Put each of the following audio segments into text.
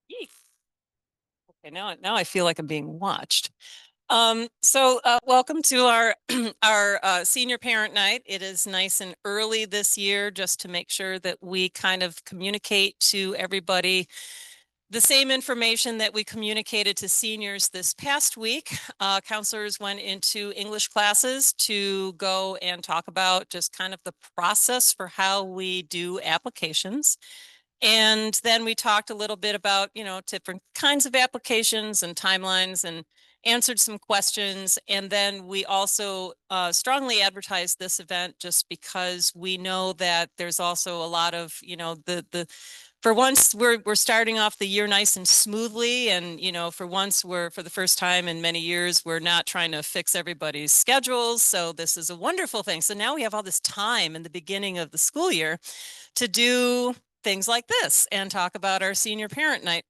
Yeek. Okay, now I feel like I'm being watched. Welcome to our our senior parent night. It is nice and early this year just to make sure that we kind of communicate to everybody the same information that we communicated to seniors this past week. Counselors went into English classes to go and talk about just kind of the process for how we do applications. And then we talked a little bit about, different kinds of applications and timelines and answered some questions. And then we also strongly advertised this event just because we know that there's also a lot of, for once we're starting off the year nice and smoothly. And, for once for the first time in many years, we're not trying to fix everybody's schedules. So this is a wonderful thing. So now we have all this time in the beginning of the school year to do things like this and talk about our senior parent night.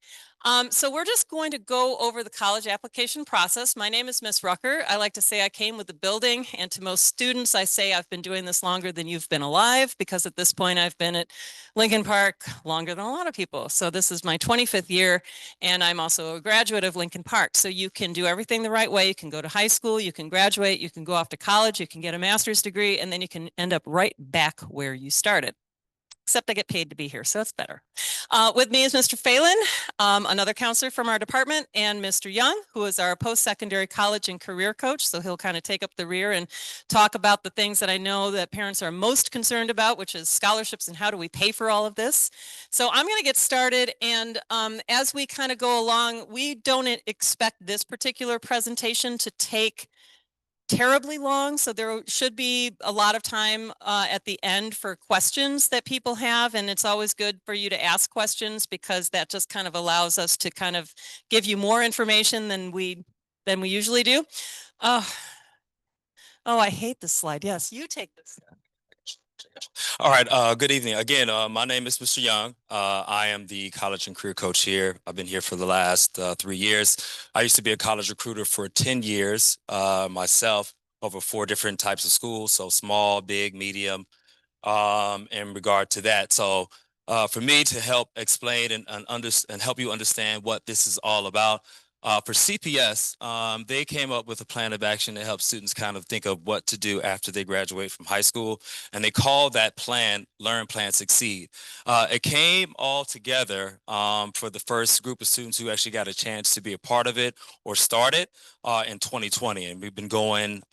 So we're just going to go over the college application process. My name is Miss Rucker. I like to say I came with the building, and to most students, I say I've been doing this longer than you've been alive, because at this point I've been at Lincoln Park longer than a lot of people. So this is my 25th year, and I'm also a graduate of Lincoln Park. So you can do everything the right way. You can go to high school, you can graduate, you can go off to college, you can get a master's degree, and then you can end up right back where you started. Except I get paid to be here, so that's better. With me is Mr. Phelan, another counselor from our department, and Mr. Young, who is our post-secondary college and career coach. So he'll kind of take up the rear and talk about the things that I know that parents are most concerned about, which is scholarships and how do we pay for all of this. So I'm going to get started, and as we kind of go along, we don't expect this particular presentation to take terribly long, so there should be a lot of time at the end for questions that people have, and it's always good for you to ask questions, because that just kind of allows us to kind of give you more information than we usually do. Oh, I hate this slide. Yes, you take this. All right. Good evening. Again, my name is Mr. Young. I am the college and career coach here. I've been here for the last 3 years. I used to be a college recruiter for 10 years myself, over 4 different types of schools, so small, big, medium, in regard to that. So for me to help explain and help you understand what this is all about, for CPS, they came up with a plan of action to help students kind of think of what to do after they graduate from high school. And they call that plan Learn, Plan, Succeed. It came all together for the first group of students who actually got a chance to be a part of it or start it in 2020. And we've been going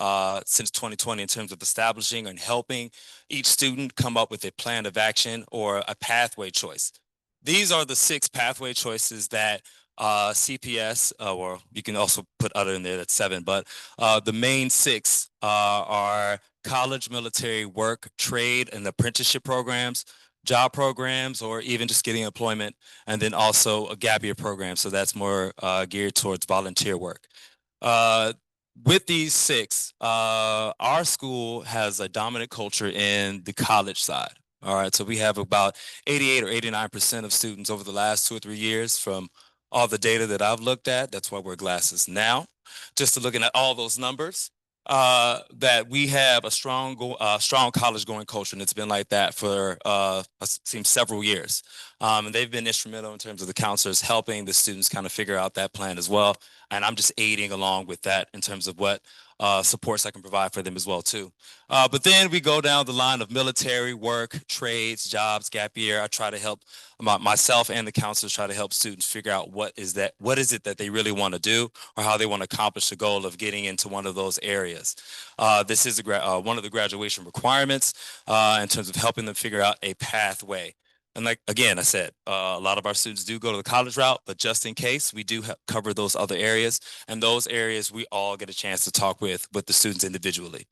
since 2020 in terms of establishing and helping each student come up with a plan of action or a pathway choice. These are the 6 pathway choices that CPS, or you can also put other in there, that's 7, but the main 6 are college, military, work, trade, and apprenticeship programs, job programs, or even just getting employment, and then also a gap year program. So that's more geared towards volunteer work. With these 6, our school has a dominant culture in the college side. All right, so we have about 88 or 89% of students over the last 2 or 3 years from all the data that I've looked at. That's why we're glasses now, just to looking at all those numbers, that we have a strong college going culture, and it's been like that for seems several years. And they've been instrumental in terms of the counselors helping the students kind of figure out that plan as well. And I'm just aiding along with that in terms of what supports I can provide for them as well too. But then we go down the line of military, work, trades, jobs, gap year. I try to help myself and the counselors try to help students figure out what is it that they really want to do, or how they want to accomplish the goal of getting into one of those areas. This is one of the graduation requirements in terms of helping them figure out a pathway. And like, again, I said, a lot of our students do go to the college route, but just in case, we do cover those other areas. And those areas, we all get a chance to talk with the students individually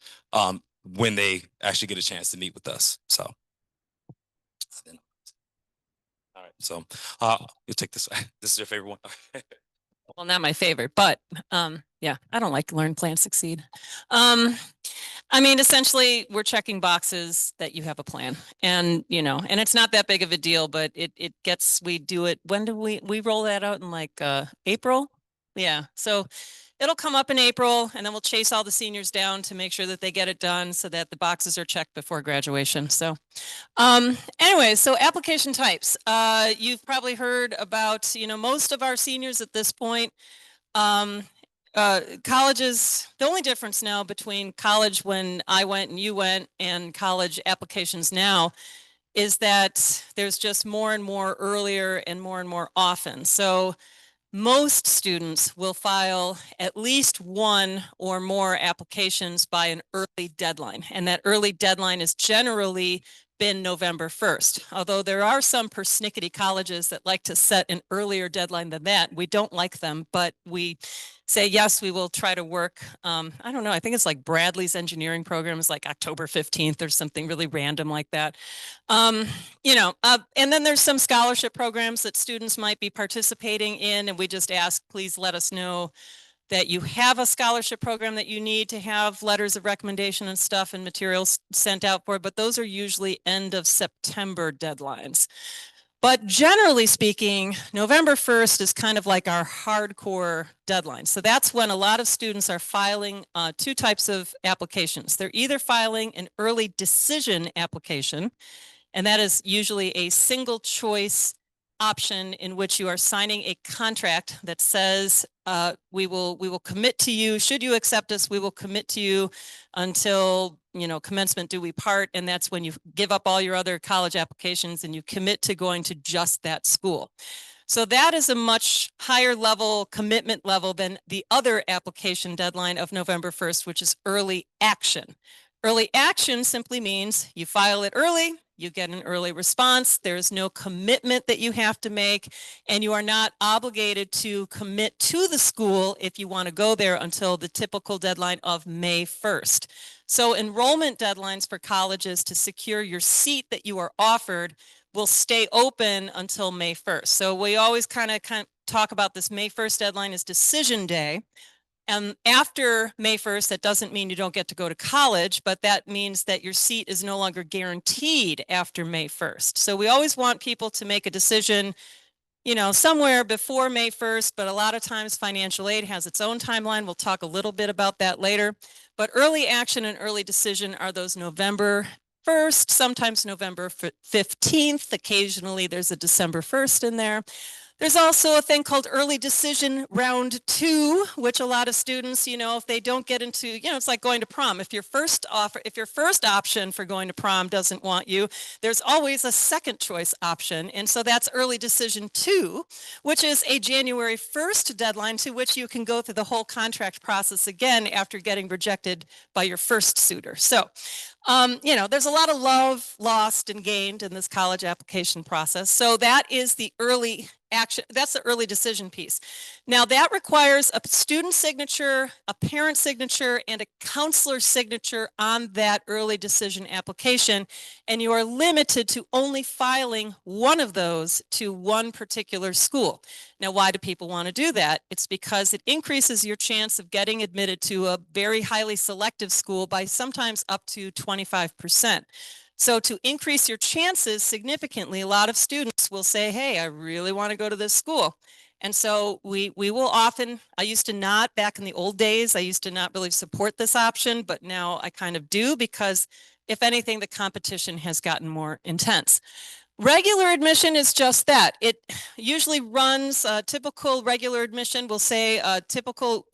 when they actually get a chance to meet with us. So, all right. So you take this. This is your favorite one. Well, not my favorite, but yeah, I don't like Learn, Plan, Succeed. I mean, essentially, we're checking boxes that you have a plan, and and it's not that big of a deal, but we do it. When do we roll that out in, like, April? Yeah. So it'll come up in April, and then we'll chase all the seniors down to make sure that they get it done so that the boxes are checked before graduation. So anyway, so application types. You've probably heard about, most of our seniors at this point. Um, Colleges, the only difference now between college when I went and you went and college applications now is that there's just more and more earlier and more often. So most students will file at least one or more applications by an early deadline, and that early deadline has generally been November 1st. Although there are some persnickety colleges that like to set an earlier deadline than that. We don't like them, but we say, yes, we will try to work. I don't know, I think it's like Bradley's engineering program is like October 15th or something really random like that. And then there's some scholarship programs that students might be participating in, and we just ask, please let us know that you have a scholarship program that you need to have letters of recommendation and stuff and materials sent out for, but those are usually end of September deadlines. But generally speaking, November 1st is kind of like our hardcore deadline. So that's when a lot of students are filing two types of applications. They're either filing an early decision application, and that is usually a single choice option in which you are signing a contract that says we will commit to you. Should you accept us, we will commit to you until commencement do we part. And that's when you give up all your other college applications and you commit to going to just that school. So that is a much higher level commitment level than the other application deadline of November 1st, which is early action. Early action simply means you file it early, you get an early response, there's no commitment that you have to make, and you are not obligated to commit to the school if you want to go there until the typical deadline of May 1st. So enrollment deadlines for colleges to secure your seat that you are offered will stay open until May 1st. So we always kind of talk about this May 1st deadline as decision day. And after May 1st, that doesn't mean you don't get to go to college, but that means that your seat is no longer guaranteed after May 1st. So we always want people to make a decision, somewhere before May 1st, but a lot of times financial aid has its own timeline. We'll talk a little bit about that later. But early action and early decision are those November 1st, sometimes November 15th. Occasionally there's a December 1st in there. There's also a thing called early decision round 2, which a lot of students, if they don't get into, it's like going to prom. If your first option for going to prom doesn't want you, there's always a second choice option. And so that's early decision 2, which is a January 1st deadline to which you can go through the whole contract process again after getting rejected by your first suitor. So there's a lot of love lost and gained in this college application process. So that is the early action. That's the early decision piece. Now that requires a student signature, a parent signature, and a counselor signature on that early decision application. And you are limited to only filing one of those to one particular school. Now, why do people want to do that? It's because it increases your chance of getting admitted to a very highly selective school by sometimes up to 25%. So to increase your chances significantly, a lot of students will say, hey, I really want to go to this school. And so we will often, I used to not, back in the old days, I used to not really support this option, but now I kind of do because if anything, the competition has gotten more intense. Regular admission is just that. It usually runs, typical regular admission will say a typical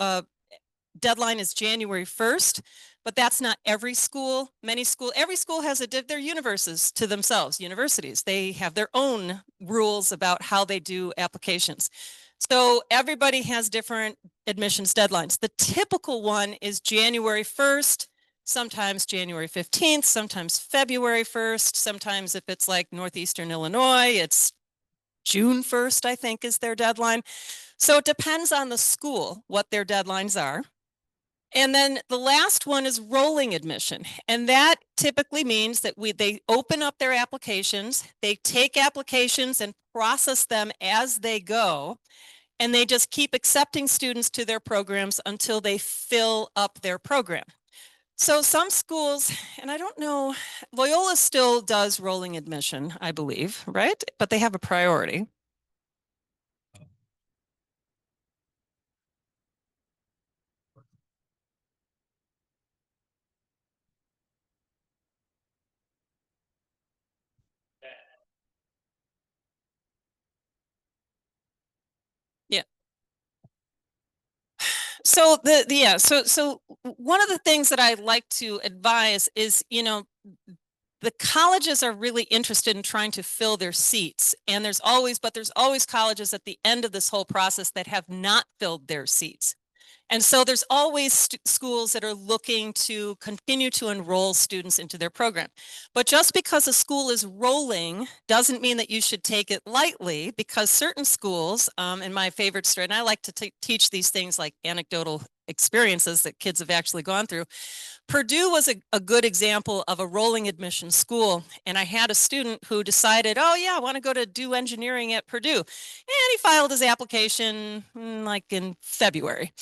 deadline is January 1st, but that's not every school. Every school has their universes to themselves, universities. They have their own rules about how they do applications. So everybody has different admissions deadlines. The typical one is January 1st, sometimes January 15th, sometimes February 1st, sometimes if it's like Northeastern Illinois, it's June 1st, I think is their deadline. So it depends on the school, what their deadlines are. And then the last one is rolling admission. And that typically means that they open up their applications, they take applications and process them as they go, and they just keep accepting students to their programs until they fill up their program. So some schools, and I don't know, Loyola still does rolling admission, I believe, right? But they have a priority. So so one of the things that I like to advise is, the colleges are really interested in trying to fill their seats, and there's always colleges at the end of this whole process that have not filled their seats. And so there's always schools that are looking to continue to enroll students into their program. But just because a school is rolling doesn't mean that you should take it lightly, because certain schools, in my favorite story, and I like to teach these things like anecdotal experiences that kids have actually gone through. Purdue was a good example of a rolling admission school. And I had a student who decided, oh yeah, I want to go to do engineering at Purdue. And he filed his application like in February.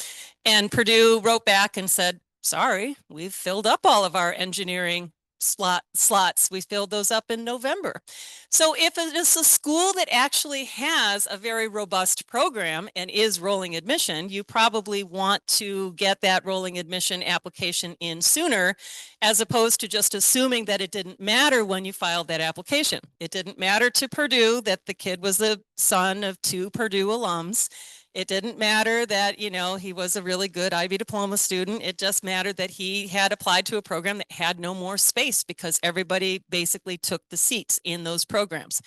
And Purdue wrote back and said, sorry, we've filled up all of our engineering slots. We filled those up in November. So if it is a school that actually has a very robust program and is rolling admission, you probably want to get that rolling admission application in sooner, as opposed to just assuming that it didn't matter when you filed that application. It didn't matter to Purdue that the kid was the son of two Purdue alums. It didn't matter that, he was a really good Ivy diploma student. It just mattered that he had applied to a program that had no more space because everybody basically took the seats in those programs.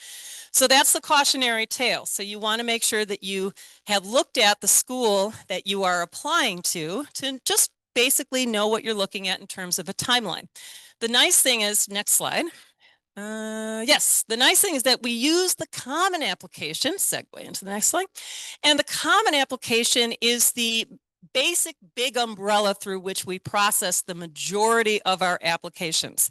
So that's the cautionary tale. So you want to make sure that you have looked at the school that you are applying to just basically know what you're looking at in terms of a timeline. The nice thing is, next slide. Yes, the nice thing is that we use the common application, segue into the next slide. And the common application is the basic big umbrella through which we process the majority of our applications.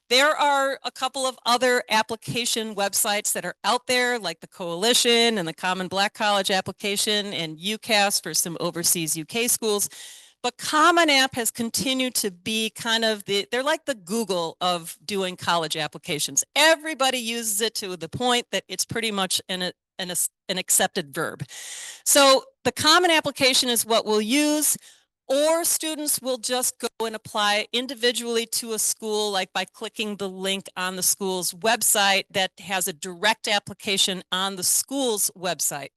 There are a couple of other application websites that are out there, like the Coalition and the Common Black College application and UCAS for some overseas UK schools. But Common App has continued to be kind of they're like the Google of doing college applications. Everybody uses it to the point that it's pretty much an accepted verb. So the Common Application is what we'll use, or students will just go and apply individually to a school, like by clicking the link on the school's website that has a direct application on the school's website.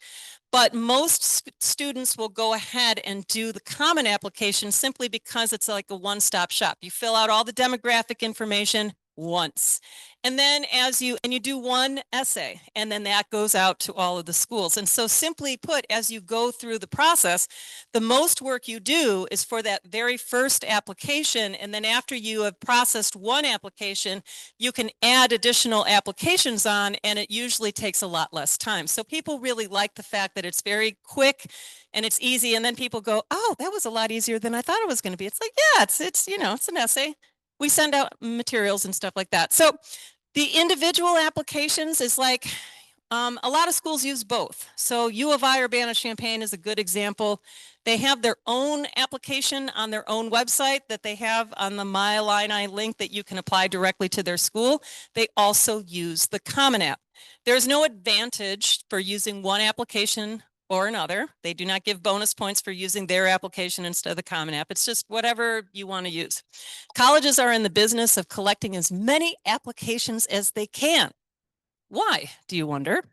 But most students will go ahead and do the common application simply because it's like a one-stop shop. You fill out all the demographic information once. And then you do one essay, and then that goes out to all of the schools. And so simply put, as you go through the process, the most work you do is for that very first application. And then after you have processed one application, you can add additional applications on, and it usually takes a lot less time. So people really like the fact that it's very quick and it's easy. And then people go, oh, that was a lot easier than I thought it was going to be. It's like, yeah, it's an essay. We send out materials and stuff like that. So the individual applications is like, a lot of schools use both. So U of I Urbana-Champaign is a good example. They have their own application on their own website that they have on the My Illini link that you can apply directly to their school. They also use the Common App. There's no advantage for using one application or another. They do not give bonus points for using their application instead of the Common App. It's just whatever you want to use. Colleges are in the business of collecting as many applications as they can. Why, do you wonder?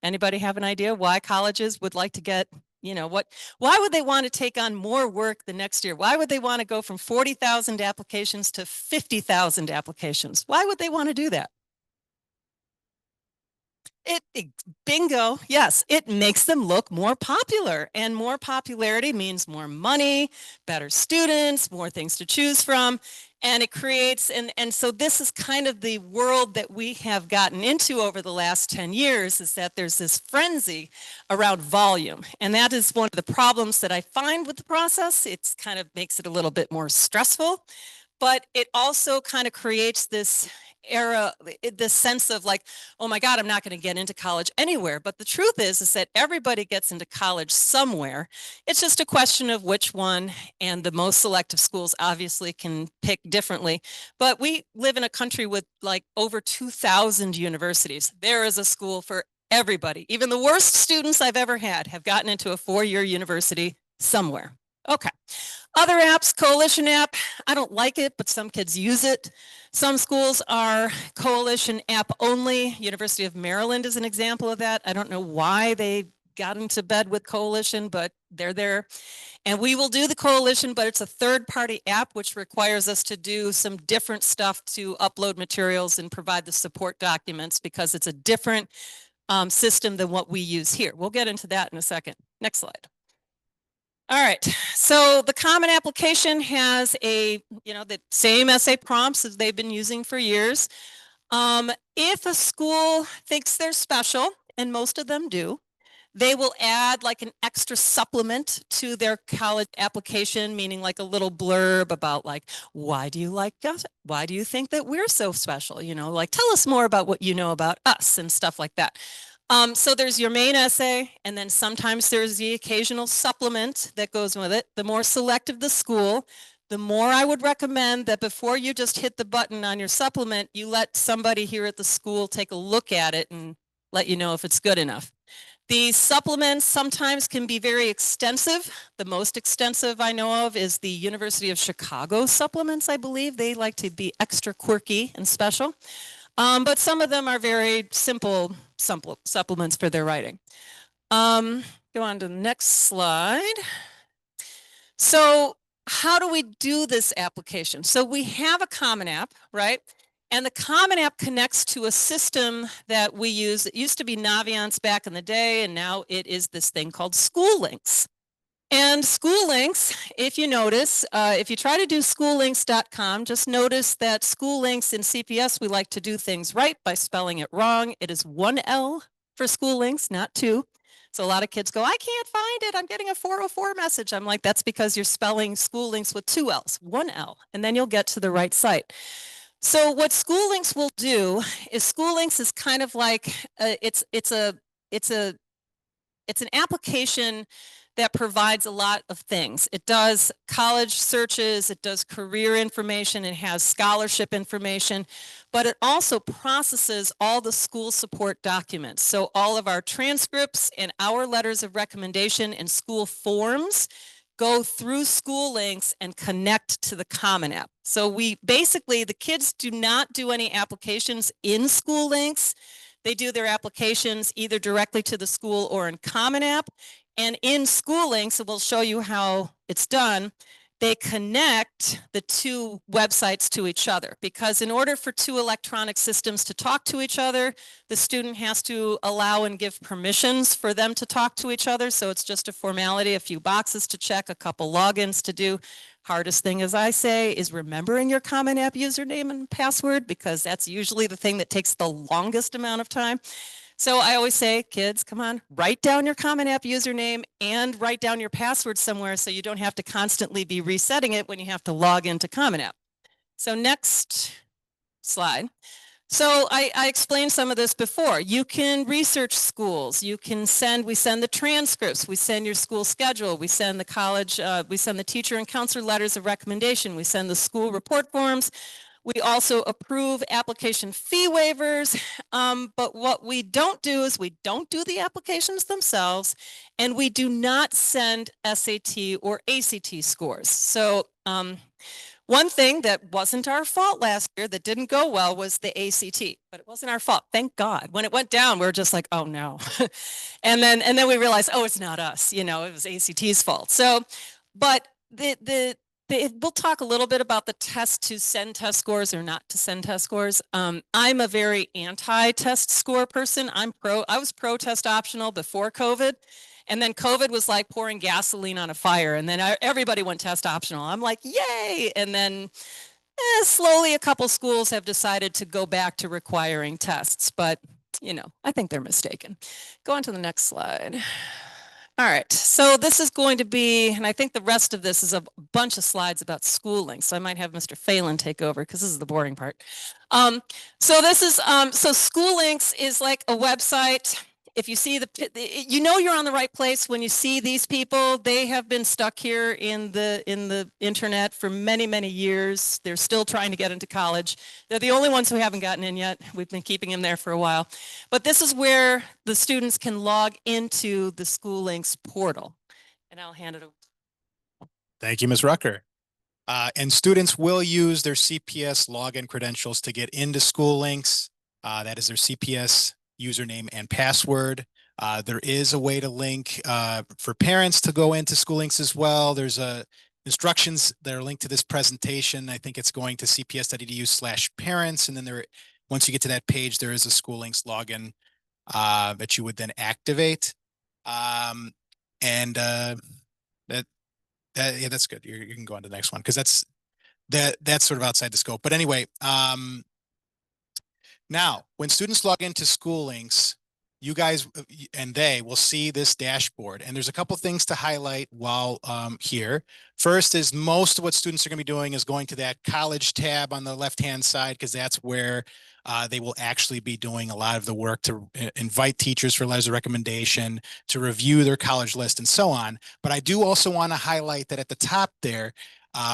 Anybody have an idea why colleges would like to get, why would they want to take on more work the next year? Why would they want to go from 40,000 applications to 50,000 applications? Why would they want to do that? Bingo, yes, it makes them look more popular, and more popularity means more money, better students, more things to choose from, and it creates, and so this is kind of the world that we have gotten into over the last 10 years, is that there's this frenzy around volume, and that is one of the problems that I find with the process. It's kind of makes it a little bit more stressful, but it also kind of creates this sense of like, oh my God, I'm not going to get into college anywhere. But the truth is that everybody gets into college somewhere. It's just a question of which one, and the most selective schools obviously can pick differently. But we live in a country with like over 2,000 universities. There is a school for everybody. Even the worst students I've ever had have gotten into a four-year university somewhere. Okay. Other apps, Coalition app, I don't like it, but some kids use it. Some schools are Coalition app only. University of Maryland is an example of that. I don't know why they got into bed with Coalition, but they're there. And we will do the Coalition, but it's a third-party app, which requires us to do some different stuff to upload materials and provide the support documents because it's a different system than what we use here. We'll get into that in a second. Next slide. All right, so the Common Application has the same essay prompts as they've been using for years. If a school thinks they're special, and most of them do, they will add like an extra supplement to their college application, meaning like a little blurb about like, why do you like us? Why do you think that we're so special? Like tell us more about what you know about us and stuff like that. So there's your main essay, and then sometimes there's the occasional supplement that goes with it. The more selective the school, the more I would recommend that before you just hit the button on your supplement, you let somebody here at the school take a look at it and let you know if it's good enough. These supplements sometimes can be very extensive. The most extensive I know of is the University of Chicago supplements, I believe. They like to be extra quirky and special. But some of them are very simple supplements for their writing. Go on to the next slide. So how do we do this application? So we have a Common App, right? And the Common App connects to a system that we use. It used to be Naviance back in the day, and now it is this thing called School Links. And School Links, if you notice, if you try to do schoollinks.com, just notice that School Links in CPS, we like to do things right by spelling it wrong. It is 1 L for School Links, not 2. So a lot of kids go, I can't find it. I'm getting a 404 message. I'm like, that's because you're spelling School Links with 2 L's, 1 L, and then you'll get to the right site. So what School Links will do is School Links is kind of like, it's an application that provides a lot of things. It does college searches, it does career information, it has scholarship information, but it also processes all the school support documents. So all of our transcripts and our letters of recommendation and school forms go through School Links and connect to the Common App. So we basically, the kids do not do any applications in School Links. They do their applications either directly to the school or in Common App. And in School Links, we'll show you how it's done. They connect the two websites to each other, because in order for two electronic systems to talk to each other, the student has to allow and give permissions for them to talk to each other. So it's just a formality, a few boxes to check, a couple logins to do. Hardest thing, as I say, is remembering your Common App username and password, because that's usually the thing that takes the longest amount of time. So I always say, kids, come on, write down your Common App username and write down your password somewhere so you don't have to constantly be resetting it when you have to log into Common App. So next slide. So I explained some of this before. You can research schools. You can we send the transcripts. We send your school schedule. We send the college, we send the teacher and counselor letters of recommendation. We send the school report forms. We also approve application fee waivers, but what we don't do is we don't do the applications themselves, and we do not send SAT or ACT scores. So one thing that wasn't our fault last year that didn't go well was the ACT, but it wasn't our fault, thank God. When it went down, we were just like, oh no. and then we realized, oh, it's not us, it was ACT's fault. So, but we'll talk a little bit about the test to send test scores or not to send test scores. I'm a very anti-test score person. I was pro test optional before COVID. And then COVID was like pouring gasoline on a fire. And then everybody went test optional. I'm like, yay. And then slowly a couple schools have decided to go back to requiring tests. But, I think they're mistaken. Go on to the next slide. All right, so this is going to be, and I think the rest of this is a bunch of slides about School Links. So I might have Mr. Phelan take over because this is the boring part. So this is, so School Links is like a website. If you see you're on the right place when you see these people. They have been stuck here in the internet for many, many years. They're still trying to get into college. They're the only ones who haven't gotten in yet. We've been keeping them there for a while. But this is where the students can log into the School Links portal. And I'll hand it over. Thank you, Ms. Rucker. And students will use their CPS login credentials to get into School Links. That is their CPS username and password. There is a way to link for parents to go into school links as well. There's instructions that are linked to this presentation. I think it's going to cps.edu/parents. And then once you get to that page, there is a school links login that you would then activate. And that yeah, that's good. You can go on to the next one because that's sort of outside the scope. But anyway, now when students log into school links, you guys and they will see this dashboard, and there's a couple things to highlight while here. First is most of what students are going to be doing is going to that college tab on the left-hand side, because that's where they will actually be doing a lot of the work to invite teachers for letters of recommendation, to review their college list, and so on. But I do also want to highlight that at the top there,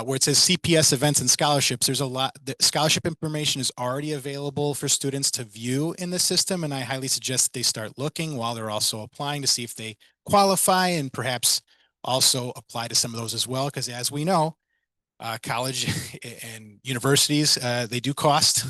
where it says CPS events and scholarships, there's a lot. The scholarship information is already available for students to view in the system, and I highly suggest that they start looking while they're also applying to see if they qualify, and perhaps also apply to some of those as well, because as we know, college and universities, they do cost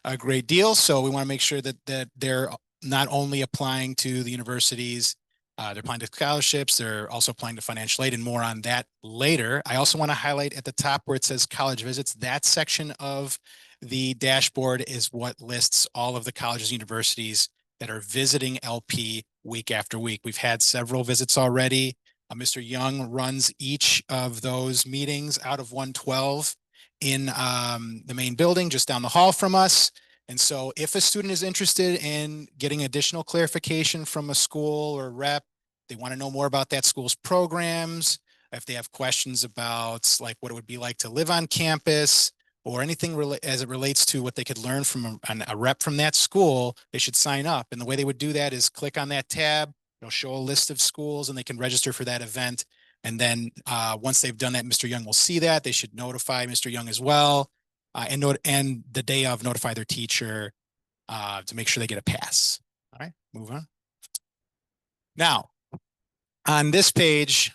a great deal. So we want to make sure that they're not only applying to the universities, they're applying to scholarships, they're also applying to financial aid, and more on that later. I also want to highlight at the top where it says college visits, that section of the dashboard is what lists all of the colleges and universities that are visiting LP week after week. We've had several visits already. Mr. Young runs each of those meetings out of 112 in the main building just down the hall from us. And so if a student is interested in getting additional clarification from a school or rep, they want to know more about that school's programs, if they have questions about like what it would be like to live on campus, or anything as it relates to what they could learn from a rep from that school, they should sign up. And the way they would do that is click on that tab. It'll show a list of schools, and they can register for that event. And then once they've done that, Mr. Young will see that. They should notify Mr. Young as well, and the day of notify their teacher to make sure they get a pass. All right, move on. Now, on this page,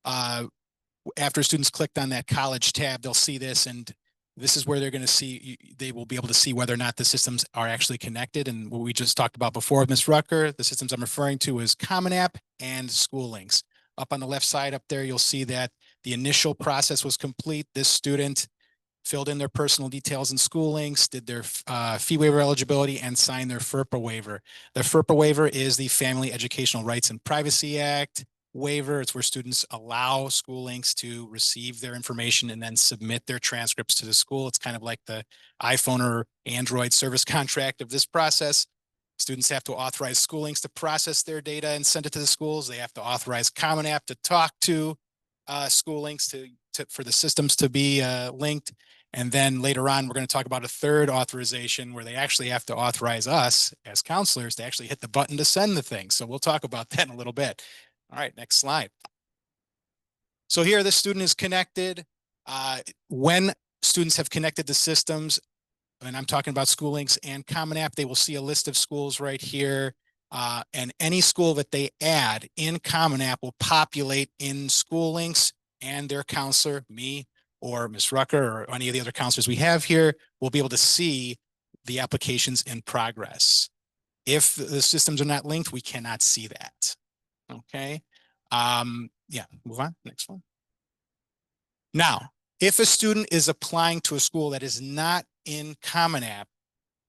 after students clicked on that college tab, they'll see this, and this is where they're going to see, they will be able to see whether or not the systems are actually connected. And what we just talked about before with Ms. Rucker, the systems I'm referring to is Common App and School Links. Up on the left side up there, you'll see that the initial process was complete. This student filled in their personal details and school links, did their fee waiver eligibility, and signed their FERPA waiver. The FERPA waiver is the Family Educational Rights and Privacy Act waiver. It's where students allow school links to receive their information and then submit their transcripts to the school. It's kind of like the iPhone or Android service contract of this process. Students have to authorize school links to process their data and send it to the schools. They have to authorize Common App to talk to school links for the systems to be linked. And then later on, we're going to talk about a third authorization where they actually have to authorize us as counselors to actually hit the button to send the thing. So we'll talk about that in a little bit. All right, next slide. So here the student is connected. When students have connected the systems, and I'm talking about School Links and Common App, they will see a list of schools right here. And any school that they add in Common App will populate in School Links, and their counselor, me or Ms. Rucker or any of the other counselors we have here, will be able to see the applications in progress. If the systems are not linked, we cannot see that. Okay. Yeah, move on. Next one. Now, if a student is applying to a school that is not in Common App,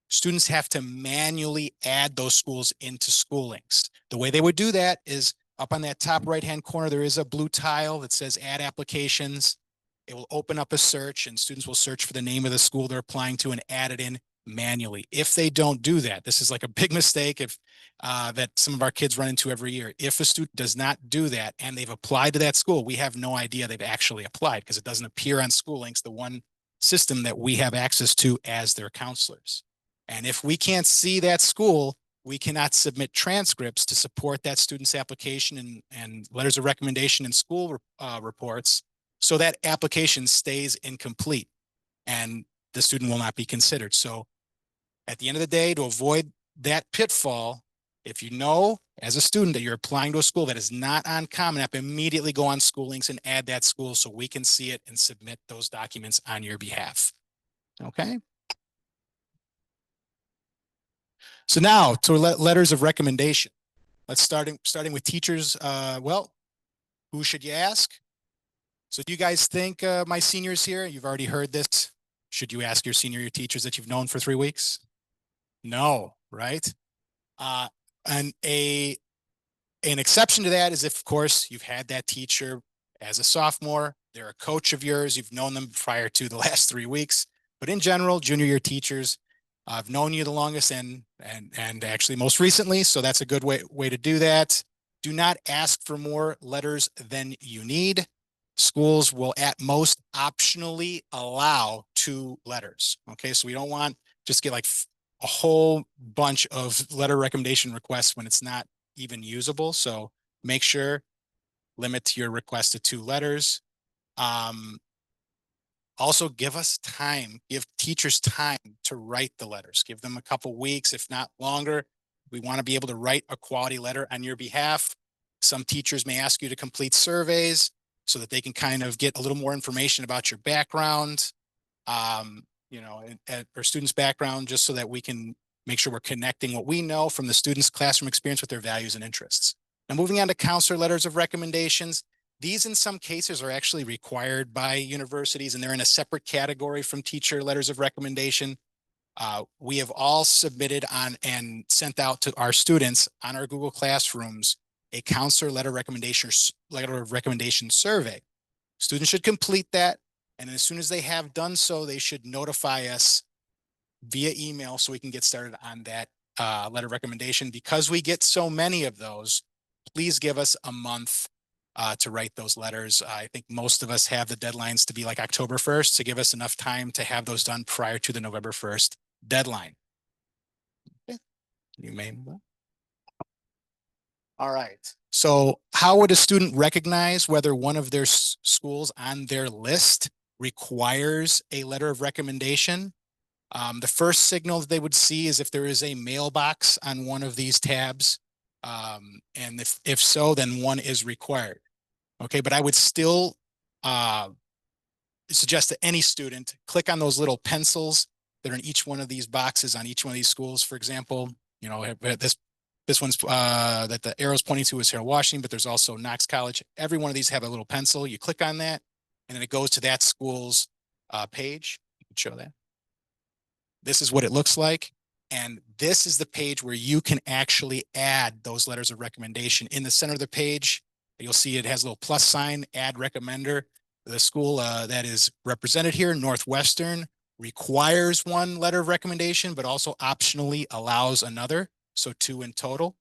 students have to manually add those schools into School Links. The way they would do that is up on that top right-hand corner, there is a blue tile that says Add Applications. It will open up a search, and students will search for the name of the school they're applying to and add it in manually. If they don't do that, this is like a big mistake that some of our kids run into every year. If a student does not do that and they've applied to that school, we have no idea they've actually applied because it doesn't appear on School Links, the one system that we have access to as their counselors. And if we can't see that school, we cannot submit transcripts to support that student's application and letters of recommendation and school reports. So that application stays incomplete and the student will not be considered. So at the end of the day, to avoid that pitfall, if you know as a student that you're applying to a school that is not on Common App, immediately go on School Links and add that school so we can see it and submit those documents on your behalf. Okay. So now to letters of recommendation. Let's starting with teachers. Well, who should you ask? So do you guys think my seniors here, you've already heard this. Should you ask your senior year teachers that you've known for 3 weeks? No, right? Uh, and an exception to that is if, of course, you've had that teacher as a sophomore, they're a coach of yours, you've known them prior to the last 3 weeks. But in general, junior year teachers, I've known you the longest and actually most recently, so that's a good way to do that. Do not ask for more letters than you need. Schools will at most optionally allow 2 letters. Okay, so we don't want just get like a whole bunch of letter recommendation requests when it's not even usable. So make sure limit your request to 2 letters. Also give us time, give teachers time to write the letters, give them a couple weeks, if not longer. We want to be able to write a quality letter on your behalf. Some teachers may ask you to complete surveys so that they can kind of get a little more information about your background, or students' background, just so that we can make sure we're connecting what we know from the students' classroom experience with their values and interests. Now, moving on to counselor letters of recommendations. These in some cases are actually required by universities and they're in a separate category from teacher letters of recommendation. We have all submitted on and sent out to our students on our Google Classrooms a counselor letter of recommendation survey. Students should complete that. And as soon as they have done so, they should notify us via email so we can get started on that letter of recommendation. Because we get so many of those, please give us a month to write those letters. I think most of us have the deadlines to be like October 1st to give us enough time to have those done prior to the November 1st deadline. Okay. You may move on. All right. So how would a student recognize whether one of their schools on their list requires a letter of recommendation? The first signal that they would see is if there is a mailbox on one of these tabs. And if so, then one is required. Okay, but I would still suggest to any student, click on those little pencils that are in each one of these boxes on each one of these schools. For example, this one's that the arrow's pointing to is Harold Washington, but there's also Knox College. Every one of these have a little pencil. You click on that, and then it goes to that school's page. You can show that. This is what it looks like. And this is the page where you can actually add those letters of recommendation. In the center of the page, you'll see it has a little plus sign, add recommender. The school that is represented here, Northwestern, requires 1 letter of recommendation, but also optionally allows another. So 2 in total.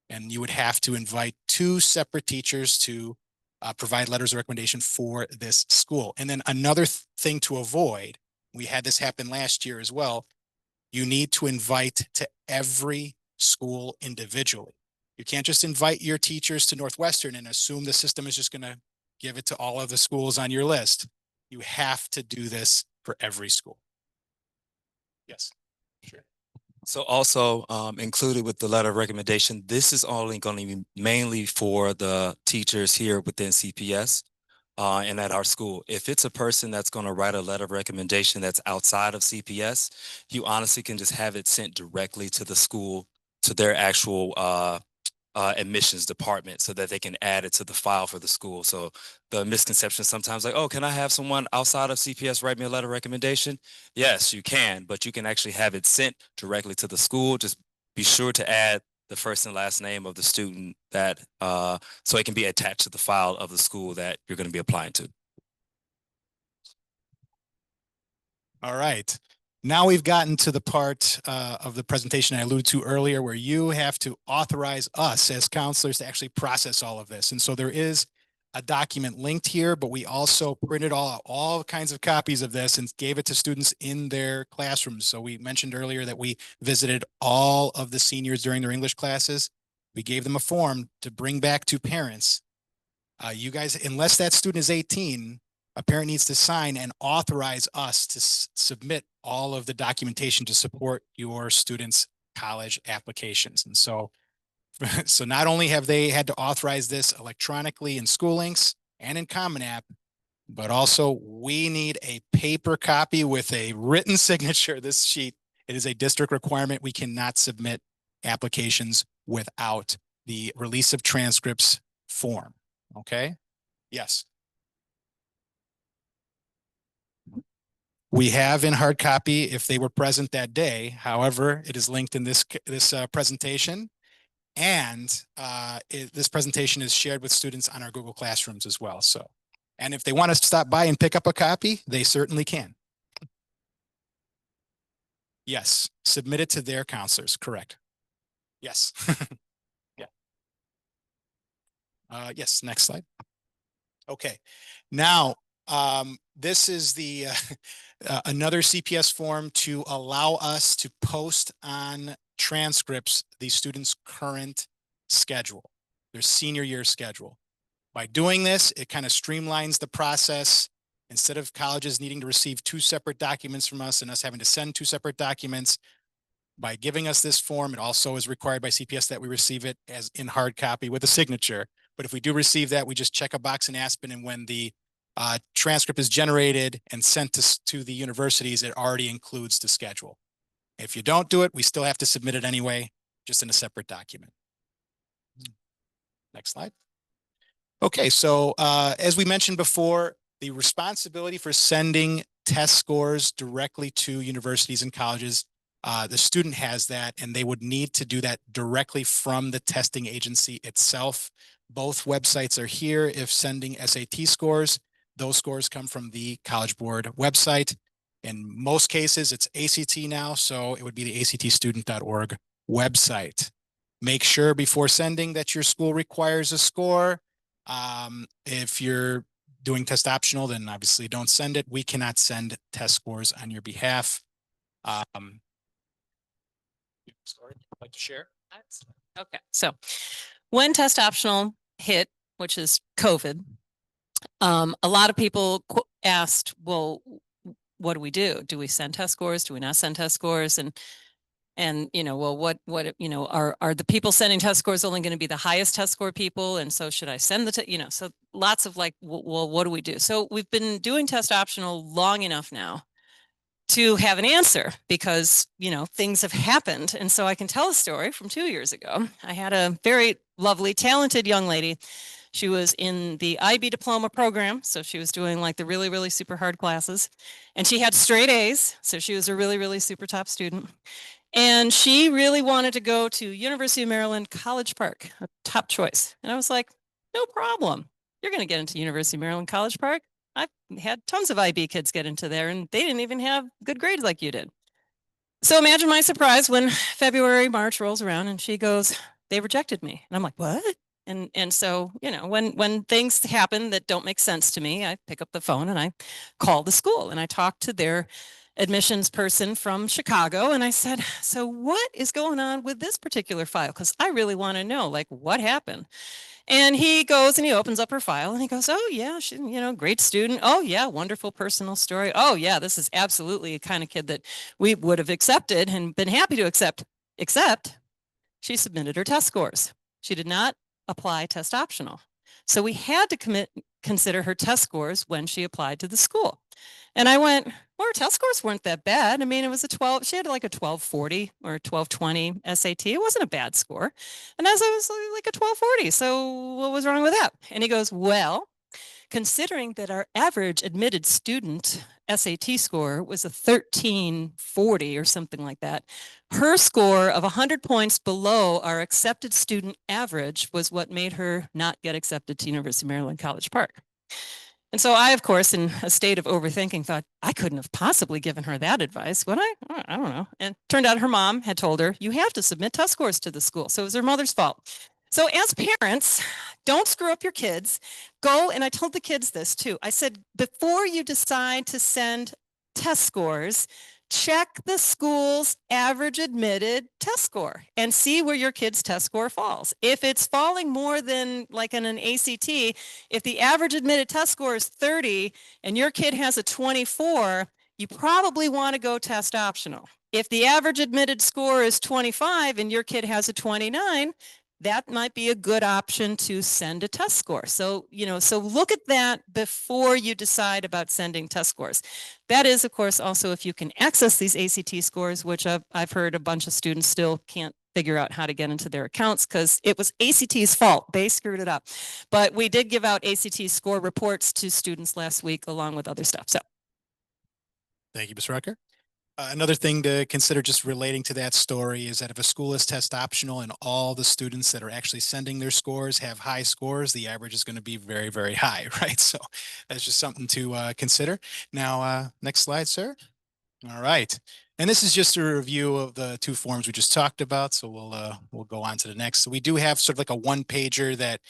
And you would have to invite 2 separate teachers to provide letters of recommendation for this school. And then another thing to avoid, we had this happen last year as well. You need to invite to every school individually. You can't just invite your teachers to Northwestern and assume the system is just going to give it to all of the schools on your list. You have to do this for every school. Yes, sure. So also included with the letter of recommendation, this is only going to be mainly for the teachers here within CPS and at our school. If it's a person that's going to write a letter of recommendation that's outside of CPS, you honestly can just have it sent directly to the school, to their actual admissions department, so that they can add it to the file for the school. So the misconception sometimes like, oh, can I have someone outside of CPS write me a letter of recommendation? Yes, you can, but you can actually have it sent directly to the school. Just be sure to add the first and last name of the student that so it can be attached to the file of the school that you're going to be applying to. All right. Now we've gotten to the part of the presentation I alluded to earlier where you have to authorize us as counselors to actually process all of this. And so there is a document linked here, but we also printed all kinds of copies of this and gave it to students in their classrooms. So we mentioned earlier that we visited all of the seniors during their English classes. We gave them a form to bring back to parents. You guys, unless that student is 18, a parent needs to sign and authorize us to submit all of the documentation to support your students' college applications. And so not only have they had to authorize this electronically in School Links and in Common App, but also we need a paper copy with a written signature. This sheet, it is a district requirement. We cannot submit applications without the release of transcripts form. Okay. Yes. We have in hard copy if they were present that day. However, it is linked in this presentation, and this presentation is shared with students on our Google Classrooms as well. So, and if they want to stop by and pick up a copy, they certainly can. Yes, submit it to their counselors. Correct. Yes. Yeah. Yes. Next slide. Okay. Now, this is the another CPS form to allow us to post on transcripts the student's current schedule, their senior year schedule. By doing this, it kind of streamlines the process. Instead of colleges needing to receive two separate documents from us and us having to send two separate documents, by giving us this form, it also is required by CPS that we receive it as in hard copy with a signature. But if we do receive that, we just check a box in Aspen, and when the transcript is generated and sent to the universities, it already includes the schedule. If you don't do it, we still have to submit it anyway, just in a separate document. Next slide. Okay, so as we mentioned before, the responsibility for sending test scores directly to universities and colleges, the student has that, and they would need to do that directly from the testing agency itself. Both websites are here. If sending SAT scores, those scores come from the College Board website. In most cases, it's ACT now, so it would be the actstudent.org website. Make sure before sending that your school requires a score. If you're doing test optional, then obviously don't send it. We cannot send test scores on your behalf. Story you'd like to share? Okay, so when test optional hit, which is COVID, a lot of people asked, well, what do we do? Do we send test scores? Do we not send test scores? And you know, well, what you know, are the people sending test scores only going to be the highest test score people? And so should I send the you know, so lots of like, well, what do we do? So we've been doing test optional long enough now to have an answer, because you know, things have happened. And so I can tell a story from 2 years ago. I had a very lovely, talented young lady. She was in the IB diploma program, so she was doing like the really, really super hard classes, and she had straight A's, so she was a really, really super top student. And she really wanted to go to University of Maryland, College Park, a top choice. And I was like, no problem. You're going to get into University of Maryland, College Park. I've had tons of IB kids get into there, and they didn't even have good grades like you did. So imagine my surprise when February, March rolls around and she goes, they rejected me. And I'm like, what? And so, you know, when things happen that don't make sense to me, I pick up the phone and I call the school and I talk to their admissions person from Chicago. And I said, so what is going on with this particular file? Because I really want to know, like, what happened? And he goes and he opens up her file and he goes, oh yeah, she, you know, great student. Oh yeah, wonderful personal story. Oh yeah, this is absolutely a kind of kid that we would have accepted and been happy to accept, except she submitted her test scores. She did not apply test optional. So we had to consider her test scores when she applied to the school. And I went, well, her test scores weren't that bad. I mean, it was a 12, she had like a 1240 or a 1220 SAT. It wasn't a bad score. And as I was like a 1240. So what was wrong with that? And he goes, well, considering that our average admitted student SAT score was a 1340 or something like that, her score of 100 points below our accepted student average was what made her not get accepted to University of Maryland, College Park. And so I, of course, in a state of overthinking, thought I couldn't have possibly given her that advice, would I? I don't know. And turned out her mom had told her, you have to submit test scores to the school. So it was her mother's fault. So as parents, don't screw up your kids. Go, and I told the kids this too. I said, before you decide to send test scores, check the school's average admitted test score and see where your kid's test score falls. If it's falling more than like in an ACT, if the average admitted test score is 30 and your kid has a 24, you probably want to go test optional. If the average admitted score is 25 and your kid has a 29, that might be a good option to send a test score. So, you know, so look at that before you decide about sending test scores. That is, of course, also if you can access these ACT scores, which I've heard a bunch of students still can't figure out how to get into their accounts because it was ACT's fault. They screwed it up. But we did give out ACT score reports to students last week along with other stuff. So Thank you, Ms. Rucker. Another thing to consider just relating to that story is that if a school is test optional and all the students that are actually sending their scores have high scores, the average is going to be very, very high, right? So that's just something to consider. Now, next slide, sir. All right. And this is just a review of the two forms we just talked about. So we'll go on to the next. So we do have sort of like a one pager that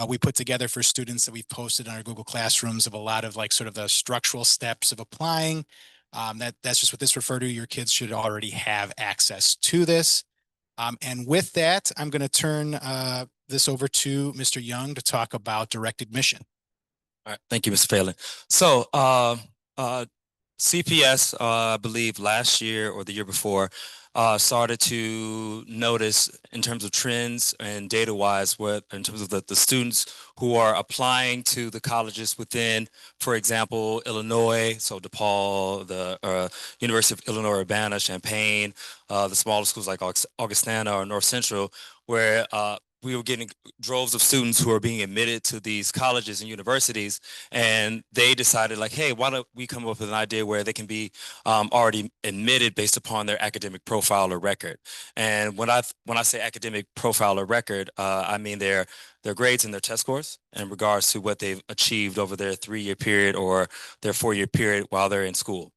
we put together for students that we've posted on our Google Classrooms of a lot of like sort of the structural steps of applying. That's just what this refer to. Your kids should already have access to this. And with that, I'm going to turn this over to Mr. Young to talk about direct admission. All right, thank you, Mr. Phelan. So, CPS, I believe last year or the year before, started to notice in terms of trends and data-wise, what in terms of the students who are applying to the colleges within, for example, Illinois, so DePaul, the University of Illinois Urbana-Champaign, the smaller schools like Augustana or North Central, where we were getting droves of students who are being admitted to these colleges and universities, and they decided like, hey, why don't we come up with an idea where they can be already admitted based upon their academic profile or record. And when I say academic profile or record, I mean their grades and their test scores in regards to what they've achieved over their 3-year period or their 4-year period while they're in school.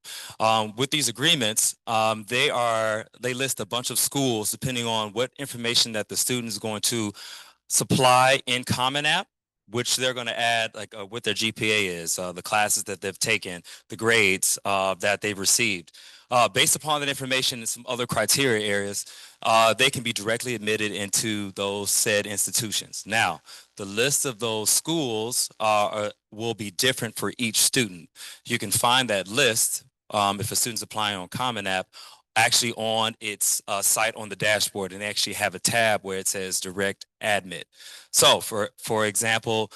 With these agreements, they list a bunch of schools depending on what information that the student is going to supply in Common App, which they're going to add like what their GPA is, the classes that they've taken, the grades that they've received. Based upon that information and some other criteria areas, they can be directly admitted into those said institutions. Now, the list of those schools will be different for each student. You can find that list if a student's applying on Common App actually on its site on the dashboard, and they actually have a tab where it says direct admit. So for example,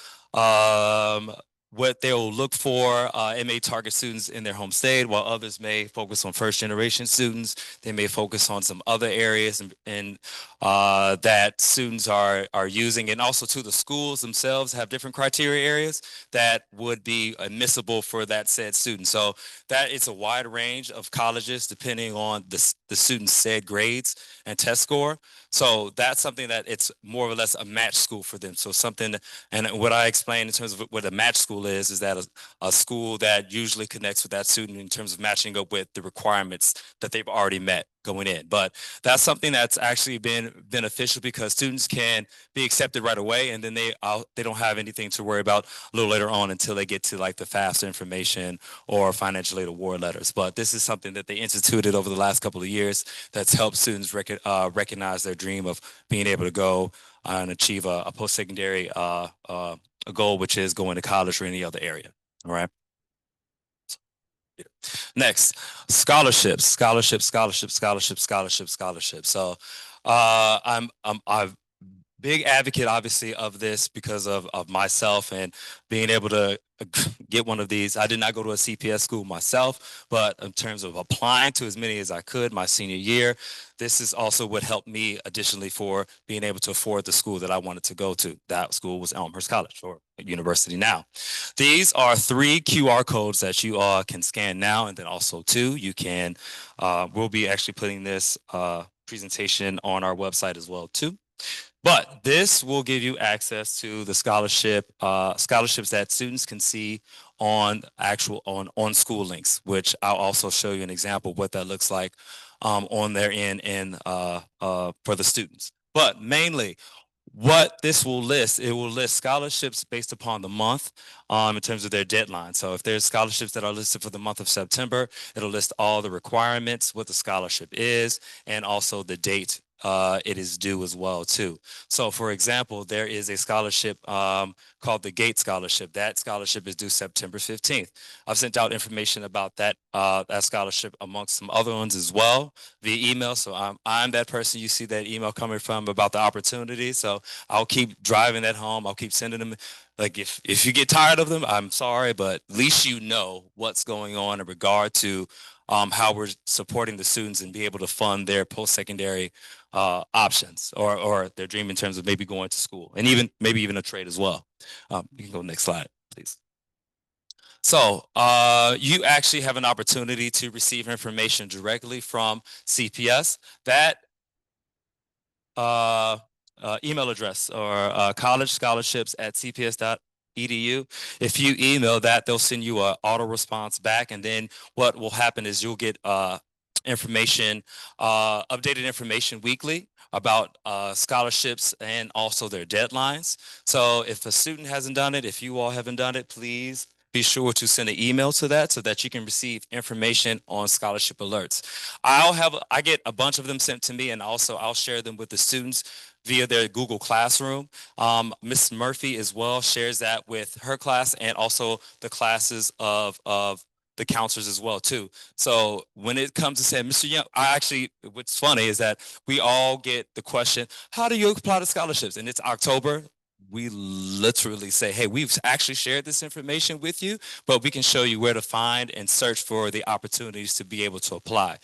what they'll look for, it may target students in their home state, while others may focus on first generation students. They may focus on some other areas and that students are using, and also to the schools themselves have different criteria areas that would be admissible for that said student. So that it's a wide range of colleges depending on the student's said grades and test score. So that's something that it's more or less a match school for them. So something, and what I explained in terms of what a match school is that a school that usually connects with that student in terms of matching up with the requirements that they've already met going in. But that's something that's actually been beneficial because students can be accepted right away, and then they don't have anything to worry about a little later on until they get to like the FAFSA information or financial aid award letters. But this is something that they instituted over the last couple of years that's helped students recognize their dream of being able to go and achieve a post-secondary a goal, which is going to college or any other area. All right. Next, scholarships. So I'm a big advocate, obviously, of this because of myself and being able to get one of these. I did not go to a CPS school myself, but in terms of applying to as many as I could my senior year, this is also what helped me additionally for being able to afford the school that I wanted to go to. That school was Elmhurst College, or university now. These are 3 QR codes that you can scan now, and then also 2, you can, we'll be actually putting this presentation on our website as well too. But this will give you access to the scholarships that students can see on on school links, which I'll also show you an example of what that looks like on their end and for the students. But mainly, what this will list, it will list scholarships based upon the month in terms of their deadline. So if there's scholarships that are listed for the month of September, it'll list all the requirements, what the scholarship is, and also the date it is due as well too. So for example, there is a scholarship called the GATE scholarship. That scholarship is due September 15th. I've sent out information about that scholarship amongst some other ones as well via email. So I'm that person you see that email coming from about the opportunity. So I'll keep driving that home. I'll keep sending them. Like if you get tired of them, I'm sorry, but at least you know what's going on in regard to how we're supporting the students and be able to fund their post-secondary options or their dream in terms of maybe going to school and even maybe even a trade as well. You can go next slide, please. So you actually have an opportunity to receive information directly from CPS. That email address or college scholarships at cps.edu. If you email that, they'll send you an auto response back, and then what will happen is you'll get information, updated information weekly about scholarships and also their deadlines. So if a student hasn't done it, if you all haven't done it, please be sure to send an email to that so that you can receive information on scholarship alerts. I get a bunch of them sent to me, and also I'll share them with the students via their Google Classroom. Ms. Murphy as well shares that with her class and also the classes of the counselors as well too. So when it comes to saying, Mr. Young, what's funny is that we all get the question, how do you apply to scholarships? And it's October. We literally say, hey, we've actually shared this information with you, but we can show you where to find and search for the opportunities to be able to apply.